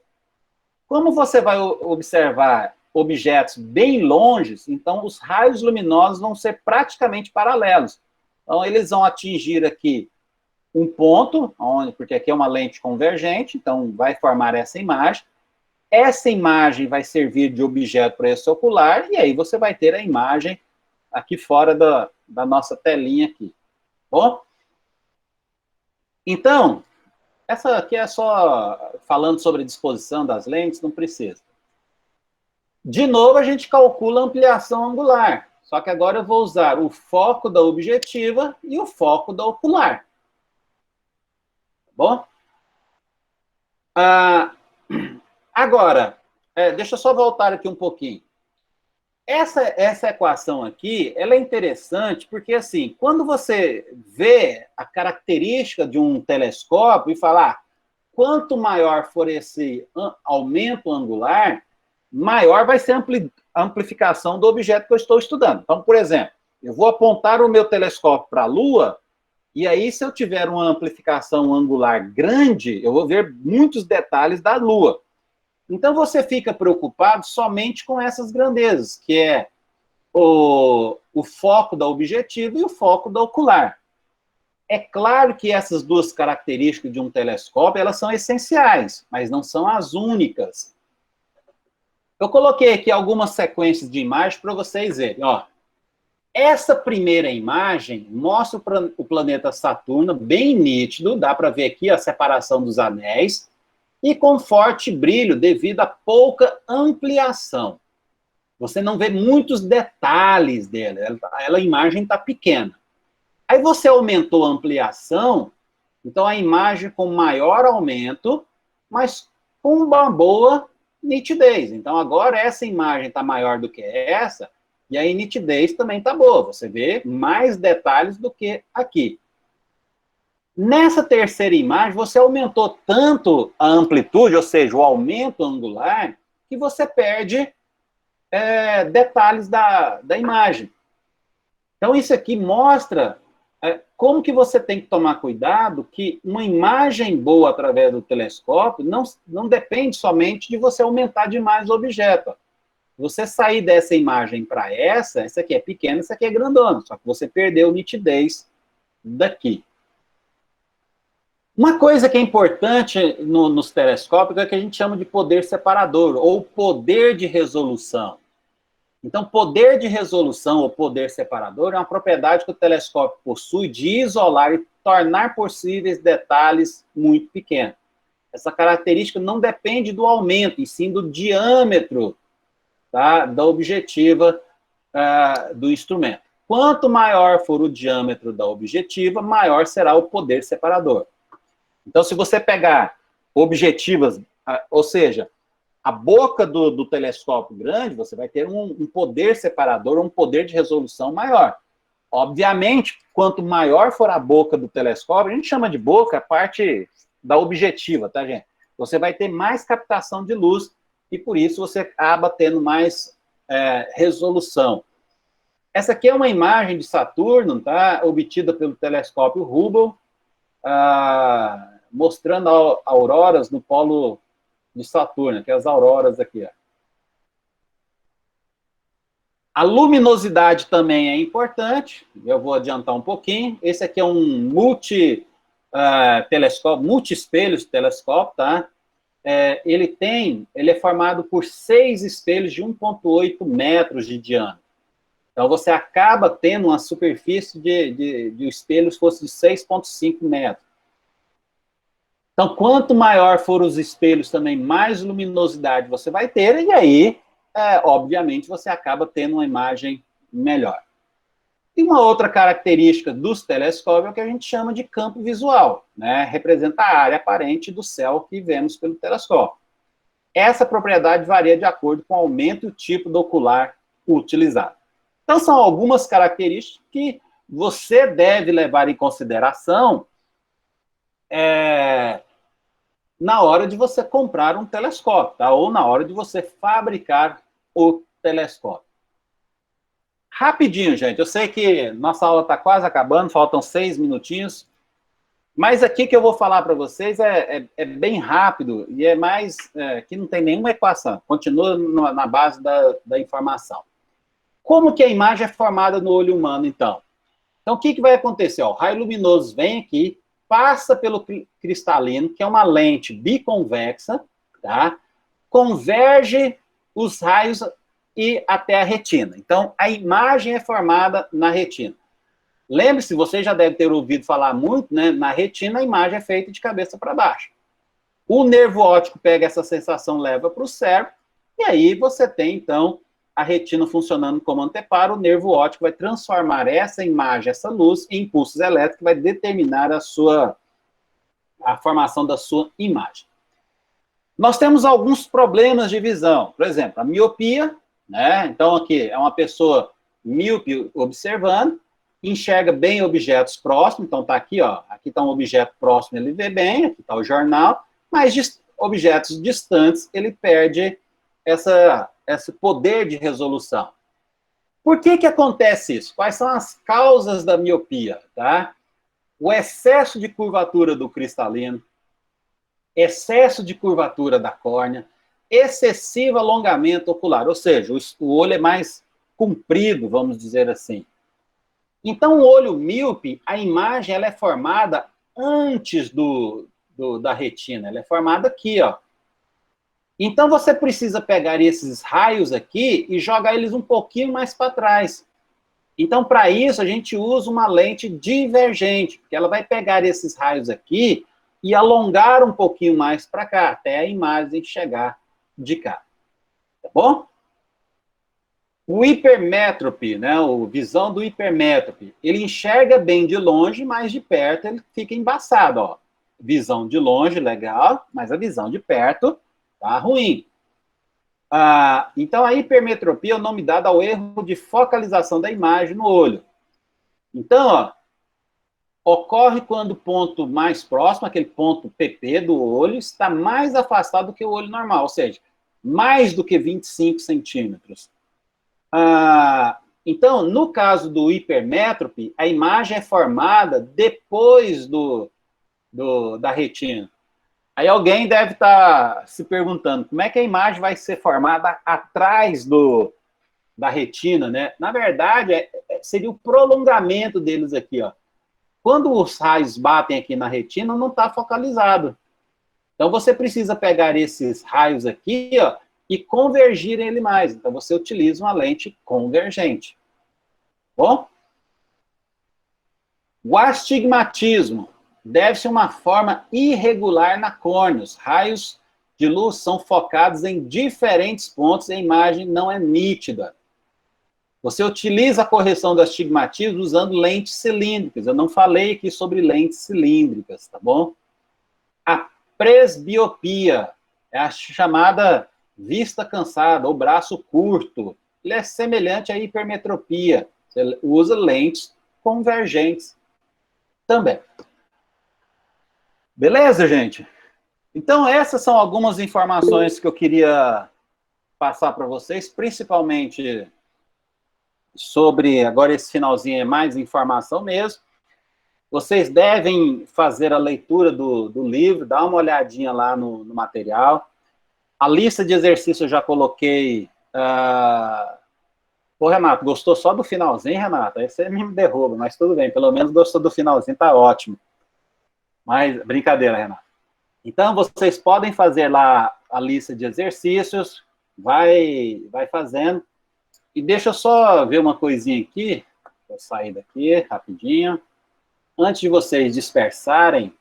Como você vai observar objetos bem longe, então os raios luminosos vão ser praticamente paralelos. Então, eles vão atingir aqui um ponto, porque aqui é uma lente convergente, então vai formar essa imagem. Essa imagem vai servir de objeto para esse ocular, e aí você vai ter a imagem aqui fora da nossa telinha aqui. Bom? Então, essa aqui é só falando sobre a disposição das lentes, não precisa. De novo, a gente calcula a ampliação angular, só que agora eu vou usar o foco da objetiva e o foco da ocular. Bom? Agora, deixa eu só voltar aqui um pouquinho. Essa equação aqui, ela é interessante porque, assim, quando você vê a característica de um telescópio e falar quanto maior for esse aumento angular, maior vai ser a amplificação do objeto que eu estou estudando. Então, por exemplo, eu vou apontar o meu telescópio para a Lua, e aí, se eu tiver uma amplificação angular grande, eu vou ver muitos detalhes da Lua. Então, você fica preocupado somente com essas grandezas, que é o foco da objetiva e o foco da ocular. É claro que essas duas características de um telescópio, elas são essenciais, mas não são as únicas. Eu coloquei aqui algumas sequências de imagens para vocês verem, ó. Essa primeira imagem mostra o planeta Saturno bem nítido, dá para ver aqui a separação dos anéis, e com forte brilho devido à pouca ampliação. Você não vê muitos detalhes dela, a imagem está pequena. Aí você aumentou a ampliação, então a imagem com maior aumento, mas com uma boa nitidez. Então agora essa imagem está maior do que essa, e a nitidez também está boa, você vê mais detalhes do que aqui. Nessa terceira imagem, você aumentou tanto a amplitude, ou seja, o aumento angular, que você perde detalhes da imagem. Então, isso aqui mostra como que você tem que tomar cuidado que uma imagem boa através do telescópio não depende somente de você aumentar demais o objeto. Você sair dessa imagem para essa aqui é pequena, essa aqui é grandona, só que você perdeu nitidez daqui. Uma coisa que é importante nos telescópios é o que a gente chama de poder separador, ou poder de resolução. Então, poder de resolução ou poder separador é uma propriedade que o telescópio possui de isolar e tornar possíveis detalhes muito pequenos. Essa característica não depende do aumento, e sim do diâmetro, tá, da objetiva do instrumento. Quanto maior for o diâmetro da objetiva, maior será o poder separador. Então, se você pegar objetivas, ou seja, a boca do telescópio grande, você vai ter um poder separador, um poder de resolução maior. Obviamente, quanto maior for a boca do telescópio, a gente chama de boca a parte da objetiva, tá, gente? Você vai ter mais captação de luz e, por isso, você acaba tendo mais resolução. Essa aqui é uma imagem de Saturno, tá? Obtida pelo telescópio Hubble, mostrando auroras no polo de Saturno, que é as auroras aqui, ó. A luminosidade também é importante, eu vou adiantar um pouquinho. Esse aqui é um telescópio, multi-espelhos telescópio, tá? Ele é formado por 6 espelhos de 1,8 metros de diâmetro. Então, você acaba tendo uma superfície de espelhos fosse de 6,5 metros. Então, quanto maior for os espelhos também, mais luminosidade você vai ter, e aí, obviamente, você acaba tendo uma imagem melhor. E uma outra característica dos telescópios é o que a gente chama de campo visual, né? Representa a área aparente do céu que vemos pelo telescópio. Essa propriedade varia de acordo com o aumento e o tipo do ocular utilizado. Então, são algumas características que você deve levar em consideração na hora de você comprar um telescópio, tá? Ou na hora de você fabricar o telescópio. Rapidinho, gente, eu sei que nossa aula está quase acabando, faltam 6 minutinhos, mas aqui que eu vou falar para vocês é bem rápido e é mais, que não tem nenhuma equação, continua na base da informação. Como que a imagem é formada no olho humano, então? Então, o que vai acontecer? O raio luminoso vem aqui, passa pelo cristalino, que é uma lente biconvexa, tá? Converge os raios e até a retina. Então, a imagem é formada na retina. Lembre-se, você já deve ter ouvido falar muito, né? Na retina, a imagem é feita de cabeça para baixo. O nervo óptico pega essa sensação, leva para o cérebro, e aí você tem, então, a retina funcionando como anteparo, o nervo óptico vai transformar essa imagem, essa luz, em impulsos elétricos, que vai determinar a formação da sua imagem. Nós temos alguns problemas de visão, por exemplo, a miopia, né? Então, aqui é uma pessoa míope observando, enxerga bem objetos próximos, então tá aqui, ó, aqui está um objeto próximo, ele vê bem, aqui está o jornal, mas objetos distantes, ele perde esse poder de resolução. Por que acontece isso? Quais são as causas da miopia, tá? O excesso de curvatura do cristalino, excesso de curvatura da córnea, excessivo alongamento ocular, ou seja, o olho é mais comprido, vamos dizer assim. Então, o olho míope, a imagem ela é formada antes da retina, ela é formada aqui, ó. Então, você precisa pegar esses raios aqui e jogar eles um pouquinho mais para trás. Então, para isso, a gente usa uma lente divergente, porque ela vai pegar esses raios aqui e alongar um pouquinho mais para cá, até a imagem chegar de cá. Tá bom? O hipermétrope, né, a visão do hipermétrope, ele enxerga bem de longe, mas de perto ele fica embaçado, ó. Visão de longe, legal, mas a visão de perto tá ruim. Então, a hipermetropia é o nome dado ao erro de focalização da imagem no olho. Então, ó, ocorre quando o ponto mais próximo, aquele ponto PP do olho, está mais afastado do que o olho normal, ou seja, mais do que 25 centímetros. Então, no caso do hipermétrope, a imagem é formada depois da retina. Aí alguém deve estar se perguntando, como é que a imagem vai ser formada atrás da retina, né? Na verdade, seria o prolongamento deles aqui, ó. Quando os raios batem aqui na retina, não está focalizado. Então, você precisa pegar esses raios aqui, ó, e convergirem ele mais. Então, você utiliza uma lente convergente. Bom? O astigmatismo deve-se a uma forma irregular na córnea. Os raios de luz são focados em diferentes pontos e a imagem não é nítida. Você utiliza a correção do astigmatismo usando lentes cilíndricas. Eu não falei aqui sobre lentes cilíndricas, tá bom? A presbiopia é a chamada vista cansada ou braço curto. Ele é semelhante à hipermetropia. Você usa lentes convergentes também. Beleza, gente? Então, essas são algumas informações que eu queria passar para vocês, principalmente sobre, agora esse finalzinho é mais informação mesmo. Vocês devem fazer a leitura do livro, dar uma olhadinha lá no material. A lista de exercícios eu já coloquei. Pô, Renato, gostou só do finalzinho, Renato? Aí você me derruba, mas tudo bem, pelo menos gostou do finalzinho, tá ótimo. Mas, brincadeira, Renato. Então, vocês podem fazer lá a lista de exercícios, vai fazendo. E deixa eu só ver uma coisinha aqui, vou sair daqui rapidinho. Antes de vocês dispersarem,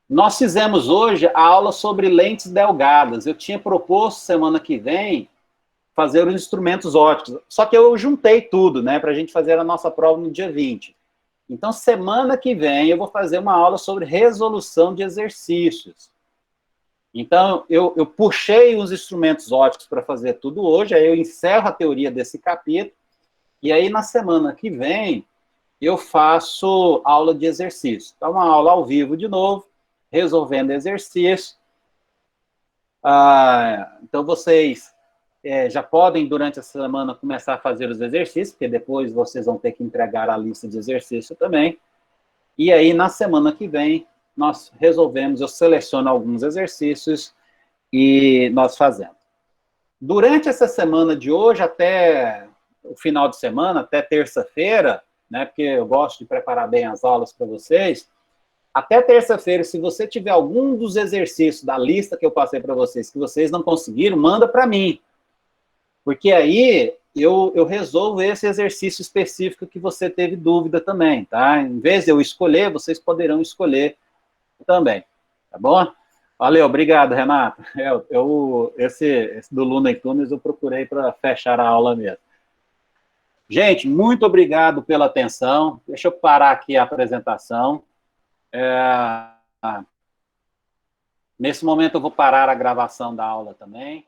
nós fizemos hoje a aula sobre lentes delgadas. Eu tinha proposto semana que vem fazer os instrumentos ópticos, só que eu juntei tudo, né, para a gente fazer a nossa prova no dia 20. Então, semana que vem eu vou fazer uma aula sobre resolução de exercícios. Então, eu puxei os instrumentos ópticos para fazer tudo hoje, aí eu encerro a teoria desse capítulo, e aí na semana que vem eu faço aula de exercício. Então, uma aula ao vivo de novo, resolvendo exercício. Então, vocês já podem, durante a semana, começar a fazer os exercícios, porque depois vocês vão ter que entregar a lista de exercício também. E aí, na semana que vem, nós resolvemos, eu seleciono alguns exercícios e nós fazemos. Durante essa semana de hoje, até o final de semana, até terça-feira, né, porque eu gosto de preparar bem as aulas para vocês, até terça-feira, se você tiver algum dos exercícios da lista que eu passei para vocês, que vocês não conseguiram, manda para mim. Porque aí eu resolvo esse exercício específico que você teve dúvida também, tá? Em vez de eu escolher, vocês poderão escolher também, tá bom? Valeu, obrigado, Renato. Esse do Luna e Tunes eu procurei para fechar a aula mesmo. Gente, muito obrigado pela atenção. Deixa eu parar aqui a apresentação. Nesse momento eu vou parar a gravação da aula também.